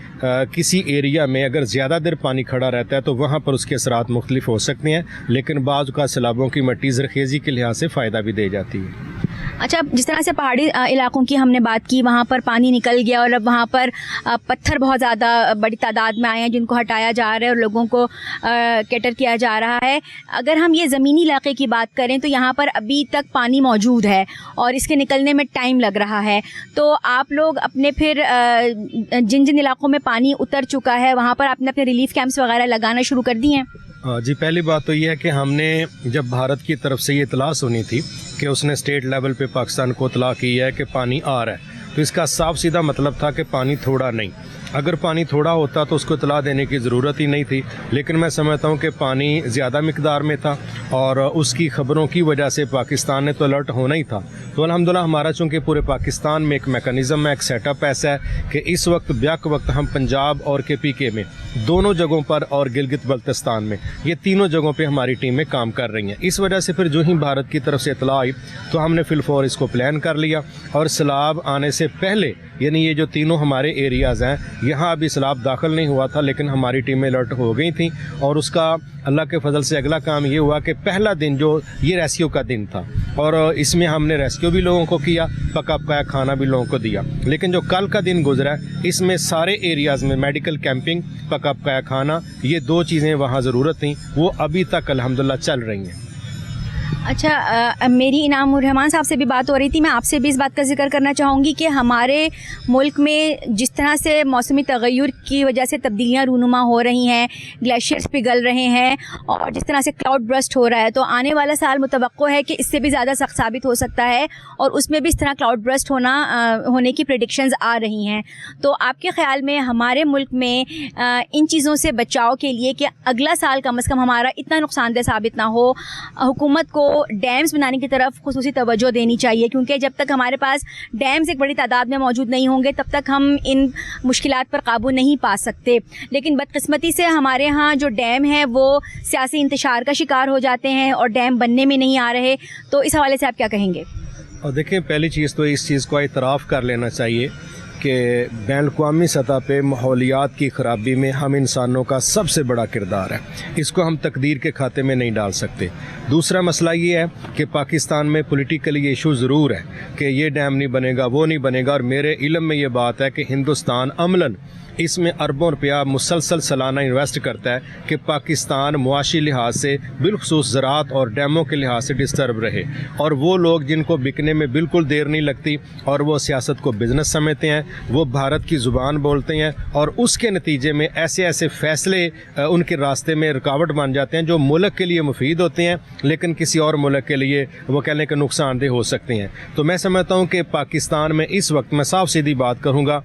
किसी एरिया में अगर ज़्यादा देर पानी खड़ा रहता है तो वहाँ पर उसके असरात मुख्तलिफ हो सकते हैं, लेकिन बाज़-औक़ात सैलाबों की मिट्टी ज़रख़ेज़ी के लिहाज से फ़ायदा भी दे जाती है। अच्छा, जिस तरह से पहाड़ी इलाकों की हमने बात की, वहाँ पर पानी निकल गया और अब वहाँ पर पत्थर बहुत ज़्यादा बड़ी तादाद में आए हैं जिनको हटाया जा रहा है और लोगों को कैटर किया जा रहा है। अगर हम ये ज़मीनी इलाके की बात करें तो यहाँ पर अभी तक पानी मौजूद है और इसके निकलने में टाइम लग रहा है, तो आप लोग अपने फिर जिन जिन इलाकों में पानी उतर चुका है वहाँ पर आपने अपने रिलीफ कैंप्स वगैरह लगाना शुरू कर दिए हैं? जी, पहली बात तो ये है कि हमने जब भारत की तरफ से ये इतला सुनी थी कि उसने स्टेट लेवल पे पाकिस्तान को इतला की है कि पानी आ रहा है, तो इसका साफ सीधा मतलब था कि पानी थोड़ा नहीं। अगर पानी थोड़ा होता तो उसको इतला देने की ज़रूरत ही नहीं थी, लेकिन मैं समझता हूँ कि पानी ज़्यादा मिकदार में था और उसकी ख़बरों की वजह से पाकिस्तान ने तो अलर्ट होना ही था। तो अल्हम्दुलिल्लाह हमारा चूँकि पूरे पाकिस्तान में एक मेकनिज़म है, एक सेटअप ऐसा है कि इस वक्त ब्याक वक्त हम पंजाब और KPK में दोनों जगहों पर और गिलगित बल्तिस्तान में, ये तीनों जगहों पे हमारी टीमें काम कर रही हैं। इस वजह से फिर जो ही भारत की तरफ से इतला आई तो हमने फिलफौर इसको प्लान कर लिया और सैलाब आने से पहले, यानी ये जो तीनों हमारे एरियाज़ हैं, यहाँ अभी सैलाब दाखिल नहीं हुआ था लेकिन हमारी टीमें अलर्ट हो गई थी और उसका अल्लाह के फजल से अगला काम ये हुआ कि पहला दिन जो ये रेस्क्यू का दिन था और इसमें हमने रेस्क्यू भी लोगों को किया, पका पकाया खाना भी लोगों को दिया। लेकिन जो कल का दिन गुजरा है इसमें सारे एरियाज़ में मेडिकल कैंपिंग, पका पकाया खाना, ये दो चीज़ें वहाँ ज़रूरत थी, वो अभी तक अल्हम्दुलिल्लाह चल रही हैं। अच्छा, मेरी इनाम उर रहमान साहब से भी बात हो रही थी, मैं आपसे भी इस बात का जिक्र करना चाहूँगी कि हमारे मुल्क में जिस तरह से मौसमी तग़य्युर की वजह से तब्दीलियाँ रूनुमा हो रही हैं, ग्लेशियर्स पिघल रहे हैं और जिस तरह से क्लाउड बर्स्ट हो रहा है, तो आने वाला साल मुतवक्को है कि इससे भी ज़्यादा सख्त साबित हो सकता है और उसमें भी इस तरह क्लाउड बर्स्ट होने की प्रेडिक्शंस आ रही हैं। तो आपके ख़्याल में हमारे मुल्क में इन चीज़ों से बचाव के लिए कि अगला साल कम से कम हमारा इतना नुकसानदेह साबित ना हो, हुकूमत को डैम्स बनाने की तरफ खुसूसी तवज्जो देनी चाहिए, क्योंकि जब तक हमारे पास डैम्स एक बड़ी तादाद में मौजूद नहीं होंगे तब तक हम इन मुश्किलात पर काबू नहीं पा सकते। लेकिन बदकिस्मती से हमारे यहाँ जो डैम है वो सियासी इंतशार का शिकार हो जाते हैं और डैम बनने में नहीं आ रहे, तो इस हवाले से आप क्या कहेंगे? और देखिए, पहली चीज़ तो इस चीज़ को इतराफ़ कर लेना चाहिए कि बैनुल-अक़वामी सतह पे माहौलियात की ख़राबी में हम इंसानों का सबसे बड़ा किरदार है, इसको हम तकदीर के खाते में नहीं डाल सकते। दूसरा मसला ये है कि पाकिस्तान में पॉलिटिकली इशू ज़रूर है कि ये डैम नहीं बनेगा, वो नहीं बनेगा, और मेरे इल्म में ये बात है कि हिंदुस्तान अमलन इसमें अरबों रुपया मुसलसल सालाना इन्वेस्ट करता है कि पाकिस्तान मुआशी लिहाज से बिलखुसूस ज़राअत और डैमों के लिहाज से डिस्टर्ब रहे, और वो लोग जिनको बिकने में बिल्कुल देर नहीं लगती और वो सियासत को बिज़नेस समझते हैं, वो भारत की ज़ुबान बोलते हैं और उसके नतीजे में ऐसे ऐसे फ़ैसले उनके रास्ते में रुकावट बन जाते हैं जो मुल्क के लिए मुफीद होते हैं लेकिन किसी और मुल्क के लिए वो कहने के नुकसानदेह हो सकते हैं। तो मैं समझता हूँ कि पाकिस्तान में इस वक्त, मैं साफ सीधी बात करूँगा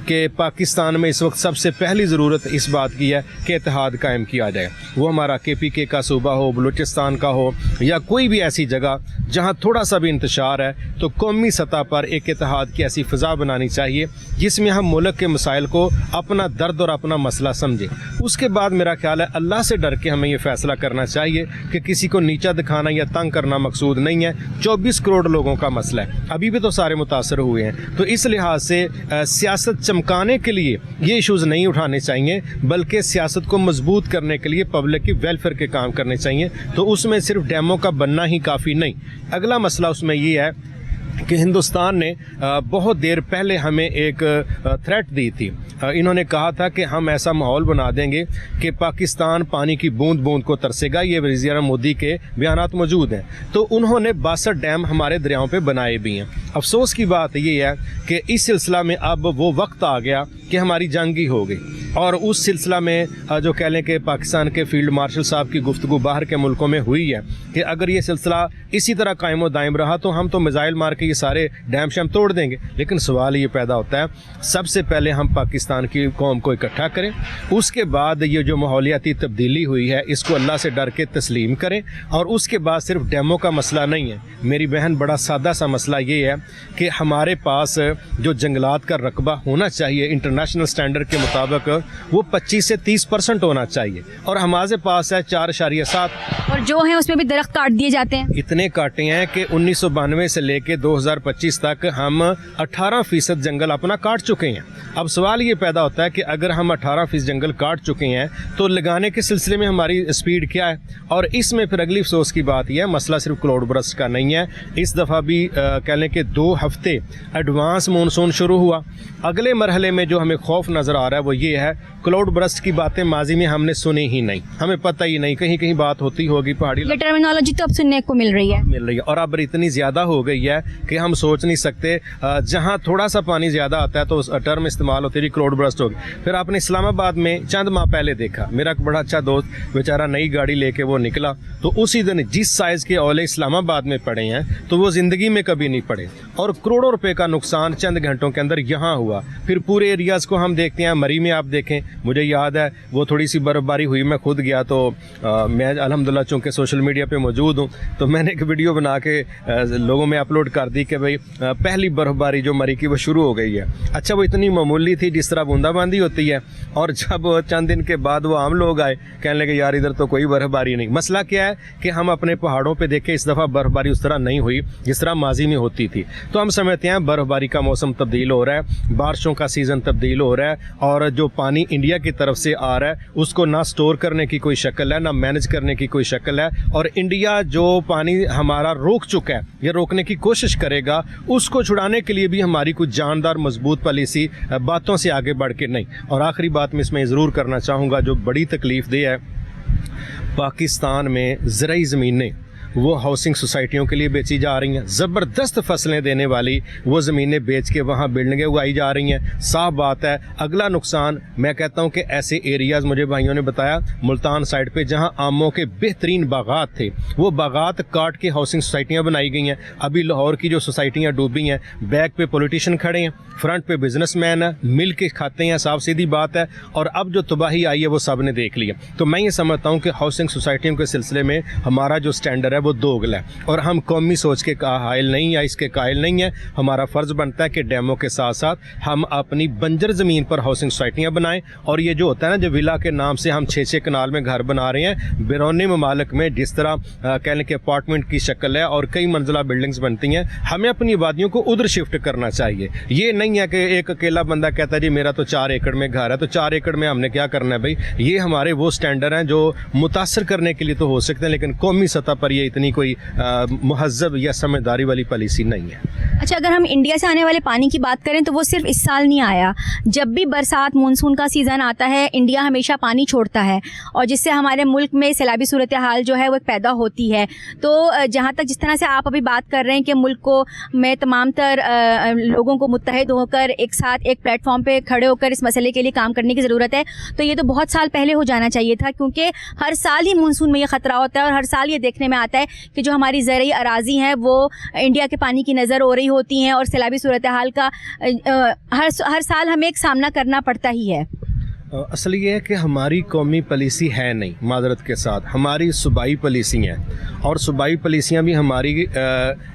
कि पाकिस्तान में इस वक्त सबसे पहली ज़रूरत इस बात की है कि इत्तेहाद कायम किया जाए। वो हमारा KPK का सूबा हो, बलूचिस्तान का हो या कोई भी ऐसी जगह जहाँ थोड़ा सा भी इंतशार है, तो कौमी सतह पर एक इत्तेहाद की ऐसी फ़िज़ा बनानी चाहिए जिसमें हम मुल्क के मसाइल को अपना दर्द और अपना मसला समझें। उसके बाद मेरा ख्याल है अल्लाह से डर के हमें ये फ़ैसला करना चाहिए कि किसी को नीचा दिखाना या तंग करना मकसूद नहीं है। 24 करोड़ लोगों का मसला है, अभी भी तो सारे मुतासर हुए हैं, तो इस लिहाज से सियासत चमकाने के लिए ये इशूज़ नहीं उठाने चाहिए, बल्कि सियासत को मजबूत करने के लिए पब्लिक की वेलफेयर के काम करने चाहिए। तो उसमें सिर्फ डैमों का बनना ही काफ़ी नहीं। अगला मसला उसमें ये है कि हिंदुस्तान ने बहुत देर पहले हमें एक थ्रेट दी थी। इन्होंने कहा था कि हम ऐसा माहौल बना देंगे कि पाकिस्तान पानी की बूंद बूंद को तरसेगा। ये वज़ीर मोदी के बयानात मौजूद हैं। तो उन्होंने 62 डैम हमारे दरियाओं पे बनाए भी हैं। अफसोस की बात ये है कि इस सिलसिला में अब वो वक्त आ गया कि हमारी जंग ही हो गई, और उस सिलसिला में जो कह लें कि पाकिस्तान के फील्ड मार्शल साहब की गुफ्तगू बाहर के मुल्कों में हुई है कि अगर ये सिलसिला इसी तरह कायम व दायम रहा तो हम तो मिसाइल मार के ये सारे डैम शैम तोड़ देंगे। लेकिन सवाल ये पैदा होता है, सबसे पहले हम पाकिस्तान की कौम को इकट्ठा करें, उसके बाद ये जो माहौलियाती तब्दीली हुई है इसको अल्लाह से डर के तस्लीम करें, और उसके बाद सिर्फ डैमों का मसला नहीं है मेरी बहन, बड़ा सादा सा मसला ये है कि हमारे पास जो जंगलात का रकबा होना चाहिए इंटरनेशनल स्टैंडर्ड के मुताबिक वो 25 से 30% होना चाहिए, और हमारे पास है 4.7। और जो है उसमें भी दरख्त काट दिए जाते हैं। इतने काटे हैं कि 1992 से लेके 2025 तक हम 18% जंगल अपना काट चुके हैं। अब सवाल ये पैदा होता है कि अगर हम 18% जंगल काट चुके हैं तो लगाने के सिलसिले में हमारी स्पीड क्या है। और इसमें फिर अगली अफसोस की बात यह है, मसला सिर्फ क्लाउड बर्स्ट का नहीं है। इस दफ़ा भी कह लें कि 2 हफ्ते एडवांस मानसून शुरू हुआ। अगले मरहले में जो हमें खौफ नज़र आ रहा है वो ये है, क्लाउड बर्स्ट की बातें माजी में हमने सुनी ही नहीं, हमें पता ही नहीं, कहीं कहीं बात होती होगी पहाड़ी ये टर्मिनोलॉजी तो अब सुनने को मिल रही है। और अब इतनी ज़्यादा हो गई है कि हम सोच नहीं सकते। जहाँ थोड़ा सा पानी ज़्यादा आता है तो उस टर्म इस्तेमाल होती है, क्लाउड बर्स्ट होगी। फिर आपने इस्लामाबाद में चंद माह पहले देखा, मेरा एक बड़ा अच्छा दोस्त बेचारा नई गाड़ी लेके वो निकला, तो उसी दिन जिस साइज़ के ओले इस्लामाबाद में पड़े हैं तो वो ज़िंदगी में कभी नहीं पड़े, और करोड़ों रुपए का नुकसान चंद घंटों के अंदर यहाँ हुआ। फिर पूरे एरियाज़ को हम देखते हैं, मरी में आप देखें, मुझे याद है वो थोड़ी सी बर्फ़बारी हुई, मैं खुद गया तो मैं अल्हम्दुलिल्लाह चूँकि सोशल मीडिया पे मौजूद हूँ तो मैंने एक वीडियो बना के लोगों में अपलोड कर दी कि भाई पहली बर्फ़बारी जो मरी की वो शुरू हो गई है। अच्छा, वो इतनी मामूली थी जिस तरह बूंदाबांदी होती है, और जब चंद दिन के बाद वो आम लोग आए कहने लगे यार इधर तो कोई बर्फ़बारी नहीं। मसला क्या है कि हम अपने पहाड़ों पे देखें, इस दफ़ा बर्फ़बारी उस तरह नहीं हुई जिस तरह माजी में होती थी। तो हम समझते हैं बर्फ़बारी का मौसम तब्दील हो रहा है, बारिशों का सीज़न तब्दील हो रहा है, और जो पानी इंडिया की तरफ से आ रहा है उसको ना स्टोर करने की कोई शक्ल है, ना मैनेज करने की कोई शक्ल है। और इंडिया जो पानी हमारा रोक चुका है या रोकने की कोशिश करेगा, उसको छुड़ाने के लिए भी हमारी कुछ जानदार मजबूत पॉलिसी बातों से आगे बढ़ के नहीं। और आखिरी बात मैं इसमें ज़रूर करना चाहूँगा जो बड़ी तकलीफ दे है, पाकिस्तान में ज़राई ज़मीनें वो हाउसिंग सोसाइटियों के लिए बेची जा रही हैं, ज़बरदस्त फसलें देने वाली वो ज़मीनें बेच के वहाँ बिल्डिंगें उगाई जा रही हैं। साफ बात है, अगला नुकसान मैं कहता हूँ कि ऐसे एरियाज़, मुझे भाइयों ने बताया मुल्तान साइड पे जहाँ आमों के बेहतरीन बागात थे, वो बागात काट के हाउसिंग सोसाइटियाँ बनाई गई हैं। अभी लाहौर की जो सोसाइटियाँ डूबी हैं, बैक पे पॉलिटिशियन खड़े हैं, फ्रंट पे बिजनेसमैन है, मिल के खाते हैं, साफ सीधी बात है। और अब जो तबाही आई है वो सब ने देख लिया। तो मैं ये समझता हूँ कि हाउसिंग सोसाइटियों के सिलसिले में हमारा जो स्टैंडर्ड है वो दोगला है, और हम कौमी सोच के कायल नहीं या इसके कायल नहीं है। हमारा फ़र्ज़ बनता है कि डैमों के साथ साथ हम अपनी बंजर ज़मीन पर हाउसिंग सोसाइटियाँ बनाएं। और ये जो होता है ना, जो विला के नाम से हम 6-6 कनाल में घर बना रहे हैं, बैरूनी ममालिक में जिस तरह कहने के अपार्टमेंट की शक्ल है और कई मंजिला बिल्डिंग्स बनती हैं, हमें अपनी आबादियों को उधर शिफ्ट करना चाहिए। ये नहीं है कि एक अकेला बंदा कहता है जी मेरा तो 4 एकड़ में घर है, तो 4 एकड़ में हमने क्या करना है भाई। ये हमारे वो स्टैंडर्ड हैं जो मुतासर करने के लिए तो हो सकते हैं, लेकिन कौमी सतह पर ये इतनी कोई महज़ब या समझदारी वाली पॉलिसी नहीं है। अच्छा, अगर हम इंडिया से आने वाले पानी की बात करें तो वो सिर्फ इस साल नहीं आया। जब भी बरसात मानसून का सीज़न आता है, इंडिया हमेशा पानी छोड़ता है, और जिससे हमारे मुल्क में सैलाबी सूरत हाल जो है वो पैदा होती है। तो जहाँ तक जिस तरह से आप अभी बात कर रहे हैं कि मुल्क को में तमाम तर लोगों को मुत्तहिद होकर एक साथ एक प्लेटफॉर्म पे खड़े होकर इस मसले के लिए काम करने की ज़रूरत है, तो ये तो बहुत साल पहले हो जाना चाहिए था, क्योंकि हर साल ही मानसून में ये ख़तरा होता है और हर साल ये देखने में आता है कि जो हमारी ज़रई अराज़ी हैं वो इंडिया के पानी की नज़र हो रही होती हैं, और सैलाबी सूरत हाल का हर साल हमें एक सामना करना पड़ता ही है। असल ये है कि हमारी कौमी पॉलिसी है नहीं, मादरत के साथ हमारी सूबाई पॉलिसी हैं, और सूबाई पॉलिसियाँ भी हमारी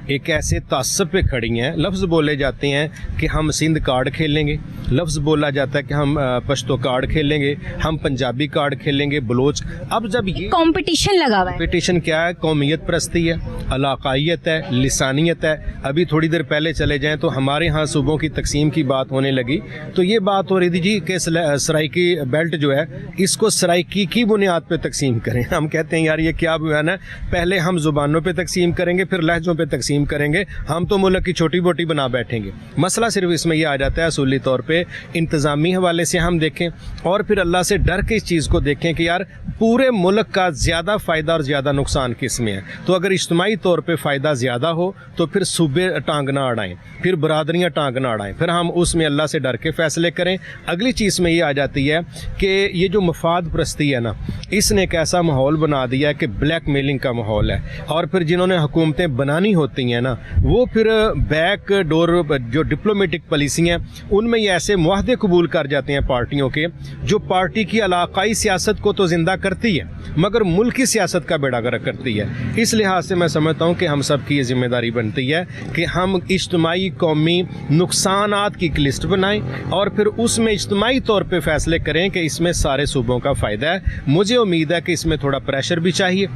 एक ऐसे तासब पे खड़ी हैं। लफ्ज़ बोले जाते हैं कि हम सिंध कार्ड खेलेंगे, लफ्ज़ बोला जाता है कि हम पश्तो कार्ड खेलेंगे, हम पंजाबी कार्ड खेलेंगे, बलोच। अब जब ये कंपटीशन लगा हुआ है, कंपटीशन क्या है, कौमियत परस्ती है, इलाकायत है, लिसानियत है। अभी थोड़ी देर पहले चले जाएँ तो हमारे यहाँ सूबों की तकसीम की बात होने लगी, तो ये बात हो रही थी जी कि सराइकी बेल्ट जो है इसको सराइकी की बुनियाद पे तकसीम करें। हम कहते हैं यार ये क्या बयान है, पहले हम ज़ुबानों पे तकसीम करेंगे फिर लहजों पे तकसीम करेंगे, हम तो मुल्क की छोटी बोटी बना बैठेंगे। मसला सिर्फ इसमें यह आ जाता है असूली तौर पे इंतज़ामी हवाले से हम देखें, और फिर अल्लाह से डर के इस चीज़ को देखें कि यार पूरे मुल्क का ज़्यादा फ़ायदा और ज़्यादा नुकसान किस में है। तो अगर इज्तिमाई तौर पर फ़ायदा ज़्यादा हो तो फिर सूबे टांग ना अड़ाएँ, फिर बरादरियाँ टांग ना अड़ाएँ, फिर हम उसमें अल्लाह से डर के फ़ैसले करें। अगली चीज़ में ये आ जाती है कि ये जो मफाद परस्ती है ना, इसने एक ऐसा माहौल बना दिया है कि ब्लैक मेलिंग का माहौल है, और फिर जिन्होंने हुकूमतें बनानी होती हैं ना, वो फिर बैक डोर जो डिप्लोमेटिक पॉलिसी हैं उनमें ये ऐसे मुआहदे कबूल कर जाते हैं पार्टियों के, जो पार्टी की इलाकाई सियासत को तो ज़िंदा करती है मगर मुल्क की सियासत का बेड़ा गर्क करती है। इस लिहाज से मैं समझता हूँ कि हम सब की ये जिम्मेदारी बनती है कि हम इज्तिमाई कौमी नुकसानात की एक लिस्ट बनाएं और फिर उसमें इज्तिमाई तौर पर फैसले फैसले करें कि इसमें सारे सूबों का फ़ायदा है। मुझे उम्मीद है कि इसमें थोड़ा प्रेशर भी चाहिए,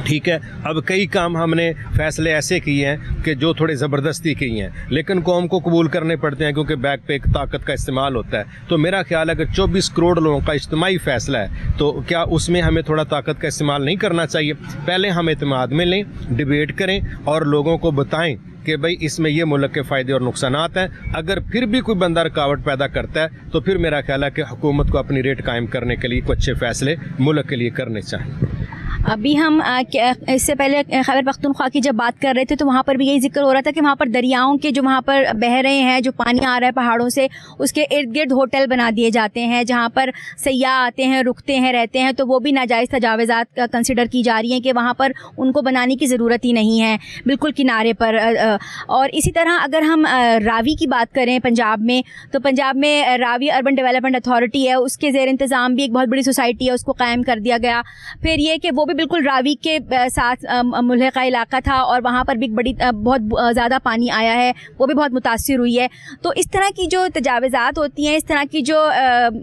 ठीक है। अब कई काम हमने फैसले ऐसे किए हैं कि जो थोड़े ज़बरदस्ती किए हैं, लेकिन कौम को कबूल करने पड़ते हैं क्योंकि बैक पे एक ताकत का इस्तेमाल होता है। तो मेरा ख्याल है कि 24 करोड़ लोगों का इज्तिमाई फ़ैसला है, तो क्या उसमें हमें थोड़ा ताकत का इस्तेमाल नहीं करना चाहिए? पहले हम इत्मीनान में लें, डिबेट करें और लोगों को बताएं कि भाई इसमें ये मुल्क के फ़ायदे और नुकसानात हैं। अगर फिर भी कोई बंदा रुकावट पैदा करता है तो फिर मेरा ख्याल है कि हुकूमत को अपनी रेट कायम करने के लिए कुछ अच्छे फ़ैसले मुल्क के लिए करने चाहिए। अभी हम इससे पहले खैबर पख्तूनख्वा की जब बात कर रहे थे तो वहाँ पर भी यही जिक्र हो रहा था कि वहाँ पर दरियाओं के जो वहाँ पर बह रहे हैं, जो पानी आ रहा है पहाड़ों से, उसके इर्द गिर्द होटल बना दिए जाते हैं जहाँ पर सयाह आते हैं, रुकते हैं, रहते हैं। तो वो भी नाजायज़ तजावज़ात कंसिडर की जा रही हैं कि वहाँ पर उनको बनाने की ज़रूरत ही नहीं है, बिल्कुल किनारे पर। और इसी तरह अगर हम रावी की बात करें पंजाब में, तो पंजाब में रावी अर्बन डेवलपमेंट अथॉरिटी है, उसके ज़ेर इंतज़ाम भी एक बहुत बड़ी सोसाइटी है, उसको कायम कर दिया गया। फिर ये कि वो भी बिल्कुल रावी के साथ मुल्हिका इलाका था और वहाँ पर भी बड़ी बहुत ज़्यादा पानी आया है, वो भी बहुत मुतासिर हुई है। तो इस तरह की जो तजावज़ात होती हैं, इस तरह की जो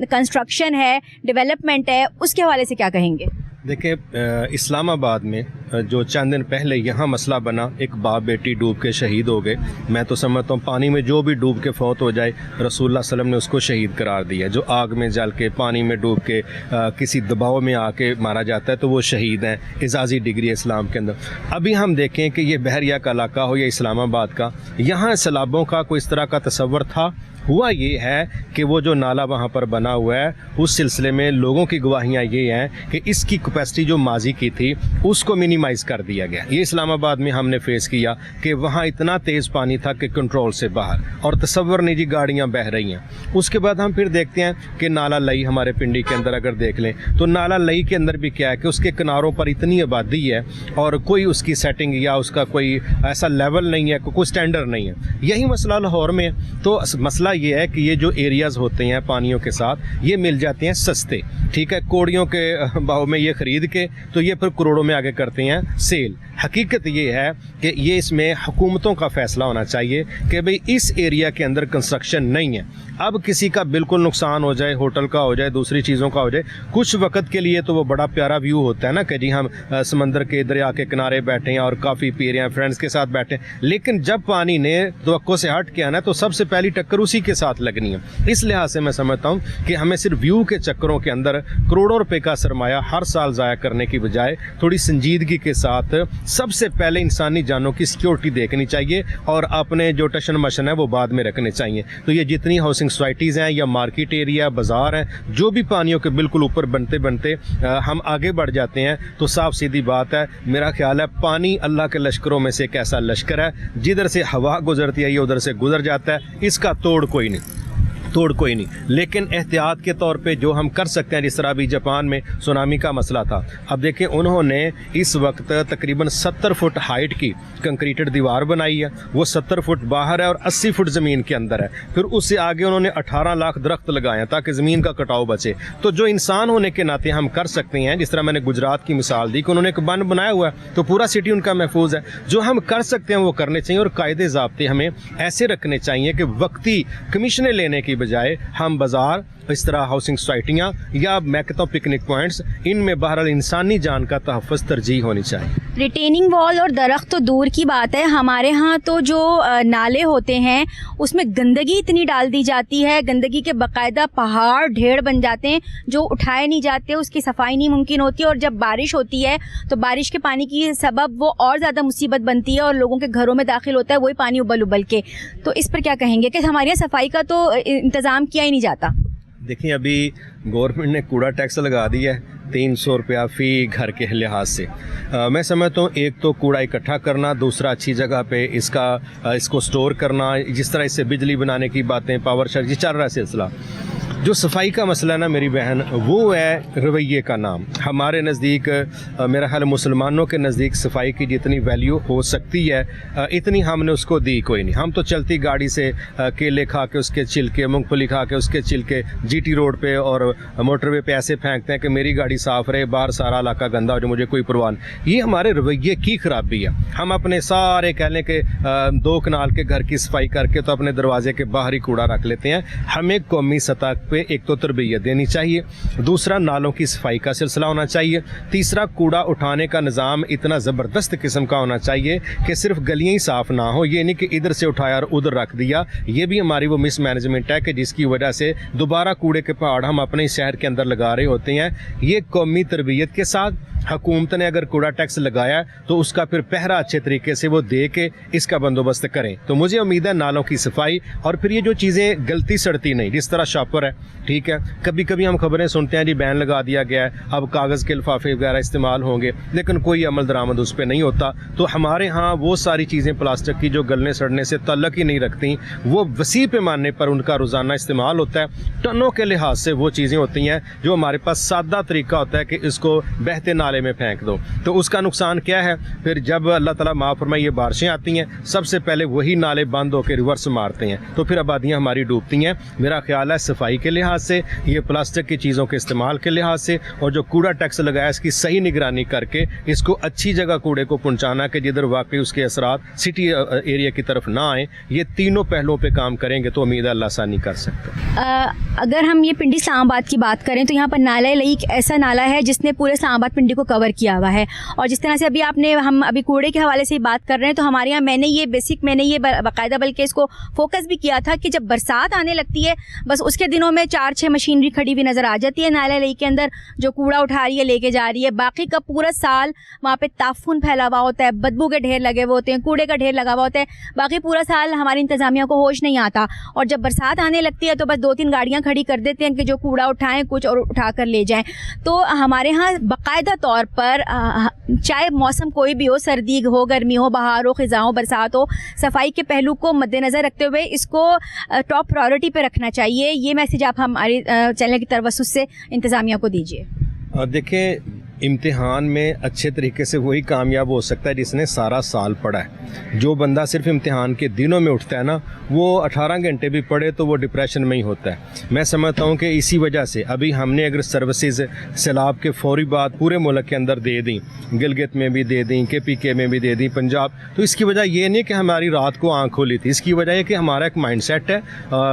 कंस्ट्रक्शन है, डेवलपमेंट है, उसके हवाले से क्या कहेंगे? देखिए, इस्लामाबाद में जो चंद दिन पहले यहाँ मसला बना, एक बाप बेटी डूब के शहीद हो गए। मैं तो समझता हूँ पानी में जो भी डूब के फौत हो जाए, रसूलुल्लाह सल्लल्लाहु अलैहि वसल्लम ने उसको शहीद करार दिया। जो आग में जल के, पानी में डूब के, किसी दबाव में आके मारा जाता है तो वो शहीद हैं, एजाज़ी डिग्री है इस्लाम के अंदर। अभी हम देखें कि ये बहरिया का इलाका हो या इस्लामाबाद का, यहाँ सैलाबों का कोई इस तरह का तसव्वुर था? हुआ ये है कि वो जो नाला वहाँ पर बना हुआ है, उस सिलसिले में लोगों की गवाहियाँ ये हैं कि इसकी कैपेसिटी जो माजी की थी उसको मिनिमाइज़ कर दिया गया। ये इस्लामाबाद में हमने फेस किया कि वहाँ इतना तेज़ पानी था कि कंट्रोल से बाहर, और तसव्वुर नहीं जी, गाड़ियाँ बह रही हैं। उसके बाद हम फिर देखते हैं कि नाला लई हमारे पिंडी के अंदर अगर देख लें तो नाला लई के अंदर भी क्या है कि उसके किनारों पर इतनी आबादी है और कोई उसकी सेटिंग या उसका कोई ऐसा लेवल नहीं है, कोई स्टैंडर्ड नहीं है। यही मसला लाहौर में है। तो मसला ये है कि ये जो एरियाज़ होते हैं पानियों के साथ, ये मिल जाते हैं सस्ते, ठीक है, कोड़ियों के भाव में ये ख़रीद के तो ये फिर करोड़ों में आगे करते हैं सेल। हकीकत ये है कि ये इसमें हुकूमतों का फ़ैसला होना चाहिए कि भाई इस एरिया के अंदर कंस्ट्रक्शन नहीं है। अब किसी का बिल्कुल नुकसान हो जाए, होटल का हो जाए, दूसरी चीज़ों का हो जाए, कुछ वक्त के लिए तो वो बड़ा प्यारा व्यू होता है ना कि जी हम समंदर के दरिया के किनारे बैठे हैं और काफ़ी पी रहे हैं, फ्रेंड्स के साथ बैठे हैं। लेकिन जब पानी ने तवक्को से हट के आना है तो सबसे पहली टक्कर उसी के साथ लगनी है। इस लिहाज से मैं समझता हूँ कि हमें सिर्फ व्यू के चक्करों के अंदर करोड़ों रुपए का सरमाया हर साल ज़ाया करने की बजाय थोड़ी संजीदगी के साथ सबसे पहले इंसानी जानों की सिक्योरिटी देखनी चाहिए और अपने जो टशन मशन है वो बाद में रखने चाहिए। तो ये जितनी हाउसिंग सोसाइटीज़ हैं या मार्केट एरिया, बाज़ार हैं, जो भी पानियों के बिल्कुल ऊपर बनते बनते हम आगे बढ़ जाते हैं तो साफ सीधी बात है, मेरा ख्याल है पानी अल्लाह के लश्करों में से एक ऐसा लश्कर है जिधर से हवा गुजरती है ये उधर से गुजर जाता है, इसका तोड़ कोई नहीं। लेकिन एहतियात के तौर पे जो हम कर सकते हैं, जिस तरह अभी जापान में सुनामी का मसला था, अब देखें उन्होंने इस वक्त तकरीबन 70 फुट हाइट की कंक्रीटेड दीवार बनाई है, वो 70 फुट बाहर है और 80 फुट ज़मीन के अंदर है। फिर उससे आगे उन्होंने 18 लाख दरख्त लगाए हैं ताकि ज़मीन का कटाव बचे। तो जो इंसान होने के नाते हम कर सकते हैं, जिस तरह मैंने गुजरात की मिसाल दी कि उन्होंने एक बंद बनाया हुआ है तो पूरा सिटी उनका महफूज है। जो हम कर सकते हैं वो करने चाहिए और कायदे ज़ाब्ते हमें ऐसे रखने चाहिए कि वक्ती कमीशनें लेने की बजाय हम बाज़ार, इस तरह हाउसिंग सोसाइटियाँ या मैं कहता हूँ पिकनिक पॉइंट्स, इनमें बहरहाल इंसानी जान का तहफ़्फ़ुज़ तरजीह होनी चाहिए। रिटेनिंग वॉल और दरख्त तो दूर की बात है, हमारे यहाँ तो जो नाले होते हैं उसमें गंदगी इतनी डाल दी जाती है, गंदगी के बाकायदा पहाड़ ढेर बन जाते हैं जो उठाए नहीं जाते, उसकी सफाई नहीं मुमकिन होती। और जब बारिश होती है तो बारिश के पानी की सबब वो और ज़्यादा मुसीबत बनती है और लोगों के घरों में दाखिल होता है वही पानी उबल के। तो इस पर क्या कहेंगे कि हमारे यहाँ सफाई का तो इंतज़ाम किया ही नहीं जाता? देखिए, अभी गवर्नमेंट ने कूड़ा टैक्स लगा दिया है 300 रुपया फ़ी घर के लिहाज से। मैं समझता हूँ एक तो कूड़ा इकट्ठा करना, दूसरा अच्छी जगह पे इसको स्टोर करना, जिस तरह इससे बिजली बनाने की बातें, पावर शट, ये चल रहा है सिलसिला। जो सफाई का मसला है ना मेरी बहन, वो है रवैये का नाम। हमारे नज़दीक, मेरा ख्याल मुसलमानों के नज़दीक सफाई की जितनी वैल्यू हो सकती है इतनी हमने उसको दी कोई नहीं। हम तो चलती गाड़ी से केले खा के उसके छिलके, मूंगफली खा के उसके छिलके जीटी रोड पे और मोटरवे पे ऐसे फेंकते हैं कि मेरी गाड़ी साफ़ रहे, बाहर सारा इलाका गंदा हो जाए, मुझे कोई परवाह नहीं। ये हमारे रवैये की खराबी है। हम अपने सारे कह लें कि 2 कनाल के घर की सफाई करके तो अपने दरवाजे के बाहर ही कूड़ा रख लेते हैं। हमें कौमी सतह पे पे एक तो तरबियत देनी चाहिए, दूसरा नालों की सफाई का सिलसिला होना चाहिए, तीसरा कूड़ा उठाने का निज़ाम इतना ज़बरदस्त किस्म का होना चाहिए कि सिर्फ गलियाँ ही साफ़ ना हो, ये नहीं कि इधर से उठाया और उधर रख दिया। ये भी हमारी वो मिस मैनेजमेंट है कि जिसकी वजह से दोबारा कूड़े के पहाड़ हम अपने शहर के अंदर लगा रहे होते हैं। ये कौमी तरबियत के साथ हुकूमत ने अगर कूड़ा टैक्स लगाया तो उसका फिर पहरा अच्छे तरीके से वो दे के इसका बंदोबस्त करें। तो मुझे उम्मीद है नालों की सफाई, और फिर ये जो चीज़ें गलती सड़ती नहीं, जिस तरह शॉपर है, ठीक है, कभी कभी हम खबरें सुनते हैं जी बैन लगा दिया गया है, अब कागज़ के लिफाफे वगैरह इस्तेमाल होंगे, लेकिन कोई अमल दरामद उस पर नहीं होता। तो हमारे यहाँ वो सारी चीज़ें प्लास्टिक की जो गलने सड़ने से ताल्लुक़ ही नहीं रखती, वो वसी पैमाने पर उनका रोज़ाना इस्तेमाल होता है। टनों के लिहाज से वो चीज़ें होती हैं जो हमारे पास सादा तरीका होता है कि इसको बहते नाले में फेंक दो। तो उसका नुकसान क्या है, फिर जब अल्लाह ताला माफ़ फरमाए ये बारिशें आती हैं, सबसे पहले वही नाले बंद होकर रिवर्स मारते हैं, तो फिर आबादियाँ हमारी डूबती हैं। मेरा ख्याल है सफाई के लिहाज से, ये प्लास्टिक की चीज़ों के इस्तेमाल के लिहाज से, और जो कूड़ा टैक्स लगाया इसकी सही निगरानी करके इसको अच्छी जगह कूड़े को पहुँचाना कि जिधर वाकई उसके असरात सिटी एरिया की तरफ ना आए, ये तीनों पहलुओं पर काम करेंगे तो उम्मीद है अल्लाह आसानी कर सकते हैं। अगर हम ये पिंडी इस्लामाबाद की बात करें तो यहाँ पर नाला लई एक ऐसा नाला है जिसने पूरे इस्लामाबाद पिंडी को कवर किया हुआ है। और जिस तरह से हम अभी कूड़े के हवाले से ही बात कर रहे हैं, तो हमारे यहाँ मैंने ये बाकायदा बल्कि इसको फोकस भी किया था कि जब बरसात आने लगती है, बस उसके दिनों में 4-6 मशीनरी खड़ी हुई नज़र आ जाती है नाला लई के अंदर, जो कूड़ा उठा रही है लेके जा रही है। बाकी का पूरा साल वहाँ पे ताफुन फैला हुआ होता है, बदबू के ढेर लगे हुए होते हैं, कूड़े का ढेर लगा हुआ होता है। बाकी पूरा साल हमारी इंतज़ामिया को होश नहीं आता, और जब बरसात आने लगती है तो बस 2-3 गाड़ियाँ खड़ी कर देते हैं कि जो कूड़ा उठाएं कुछ और उठा कर ले जाएं। तो हमारे यहाँ बाकायदा तौर पर चाहे मौसम कोई भी हो, सर्दी हो, गर्मी हो, बहार हो, ख़िज़ा हो, बरसात हो, सफाई के पहलू को मद्देनज़र रखते हुए इसको टॉप प्रायोरिटी पे रखना चाहिए। ये मैसेज आप हमारे चैनल की तरवसुस से इंतज़ामिया को दीजिए। देखें, इम्तिहान में अच्छे तरीके से वही कामयाब हो सकता है जिसने सारा साल पढ़ा है। जो बंदा सिर्फ इम्तिहान के दिनों में उठता है ना, वो 18 घंटे भी पढ़े तो वो डिप्रेशन में ही होता है। मैं समझता हूँ कि इसी वजह से अभी हमने अगर सर्विसेज सैलाब के फौरी बाद पूरे मुल्क के अंदर दे दी, गिलगित में भी दे दी, KPK में भी दे दी, पंजाब, तो इसकी वजह ये नहीं कि हमारी रात को आँख खोली थी, इसकी वजह है कि हमारा एक माइंड सेट है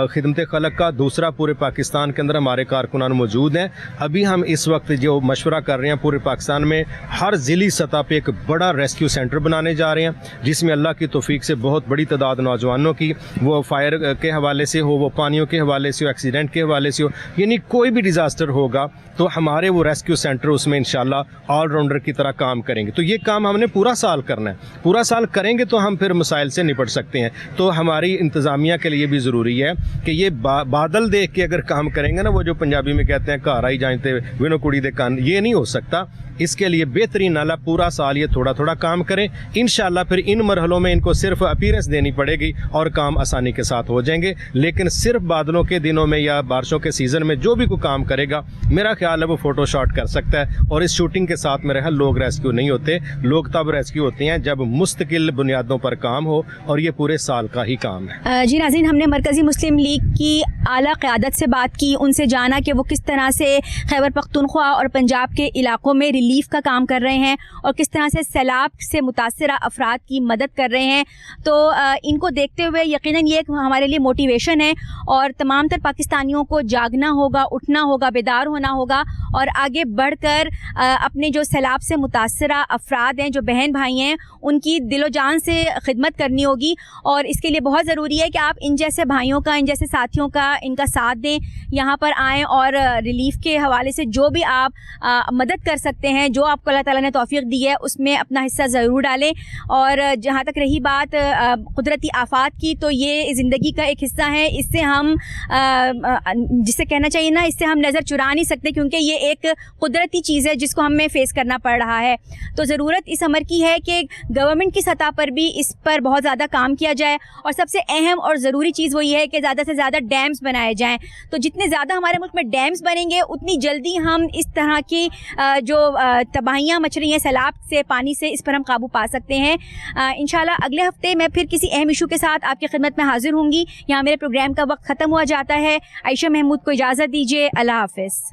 खिदमत खलक का। दूसरा, पूरे पाकिस्तान के अंदर हमारे कारकुनान मौजूद हैं। अभी हम इस वक्त जो मशवरा कर रहे हैं, पूरे पाकिस्तान में हर ज़िली सतह पे एक बड़ा रेस्क्यू सेंटर बनाने जा रहे हैं, जिसमें अल्लाह की तौफीक से बहुत बड़ी तादाद नौजवानों की, वो फायर के हवाले से हो, वो पानियों के हवाले से हो, एक्सीडेंट के हवाले से हो, यानी कोई भी डिज़ास्टर होगा तो हमारे वो रेस्क्यू सेंटर उसमें इंशाल्लाह ऑलराउंडर की तरह काम करेंगे। तो ये काम हमने पूरा साल करना है, पूरा साल करेंगे तो हम फिर मसाइल से निपट सकते हैं। तो हमारी इंतज़ामिया के लिए भी ज़रूरी है कि ये बादल देख के अगर काम करेंगे ना, वो जो पंजाबी में कहते हैं घर आई जानते विनो कुड़ी दे कान, ये नहीं हो सकता। इसके लिए बेहतरीन नाला पूरा साल ये थोड़ा थोड़ा काम करें, इंशाल्लाह फिर इन मरहलों में इनको सिर्फ अपीयरेंस देनी पड़ेगी और काम आसानी के साथ हो जाएंगे। लेकिन सिर्फ बादलों के दिनों में या बारिशों के सीज़न में जो भी कोई काम करेगा, मेरा ख्याल है वो फ़ोटो शॉट कर सकता है। और इस शूटिंग के साथ मेरे ख्याल लोग रेस्क्यू नहीं होते, लोग तब रेस्क्यू होते हैं जब मुस्तकिल बुनियादों पर काम हो, और ये पूरे साल का ही काम है। जी नाज़रीन, हमने मरकज़ी मुस्लिम लीग की आला क़यादत से बात की, उनसे जाना कि वो किस तरह से खैबर पख्तूनख्वा और पंजाब के इलाकों में रिलीफ का काम कर रहे हैं और किस तरह से सैलाब से मुतासिरा अफराद की मदद कर रहे हैं। तो इनको देखते हुए यकीनन ये एक हमारे लिए मोटिवेशन है, और तमाम तर पाकिस्तानियों को जागना होगा, उठना होगा, बेदार होना होगा और आगे बढ़कर अपने जो सैलाब से मुतासिरा अफराद हैं, जो बहन भाई हैं, उनकी दिलो जान से खिदमत करनी होगी। और इसके लिए बहुत ज़रूरी है कि आप इन जैसे भाइयों का, इन जैसे साथियों का इनका साथ दें, यहाँ पर आएँ और रिलीफ के हवाले से जो भी आप मदद कर सकते हैं, जो आपको अल्लाह ताला ने तौफीक दी है, उसमें अपना हिस्सा ज़रूर डालें। और जहाँ तक रही बात कुदरती आफात की, तो ये ज़िंदगी का एक हिस्सा है, इससे हम जिसे कहना चाहिए ना, इससे हम नज़र चुरा नहीं सकते, क्योंकि ये एक कुदरती चीज़ है जिसको हमें फेस करना पड़ रहा है। तो ज़रूरत इस अमर की है कि गवर्नमेंट की सतह पर भी इस पर बहुत ज़्यादा काम किया जाए, और सबसे अहम और ज़रूरी चीज़ वही है कि ज़्यादा से ज़्यादा डैम्स बनाए जाएँ। तो जितने ज़्यादा हमारे मुल्क में डैम्स बनेंगे, उतनी जल्दी हम इस तरह की जो तबाहियाँ मच रही हैं सैलाब से, पानी से, इस पर हम काबू पा सकते हैं। इंशाल्लाह अगले हफ्ते मैं फिर किसी अहम इशू के साथ आपकी खिदमत में हाजिर होंगी। यहाँ मेरे प्रोग्राम का वक्त ख़त्म हुआ जाता है। आयशा महमूद को इजाज़त दीजिए। अल्लाह हाफ़िज़।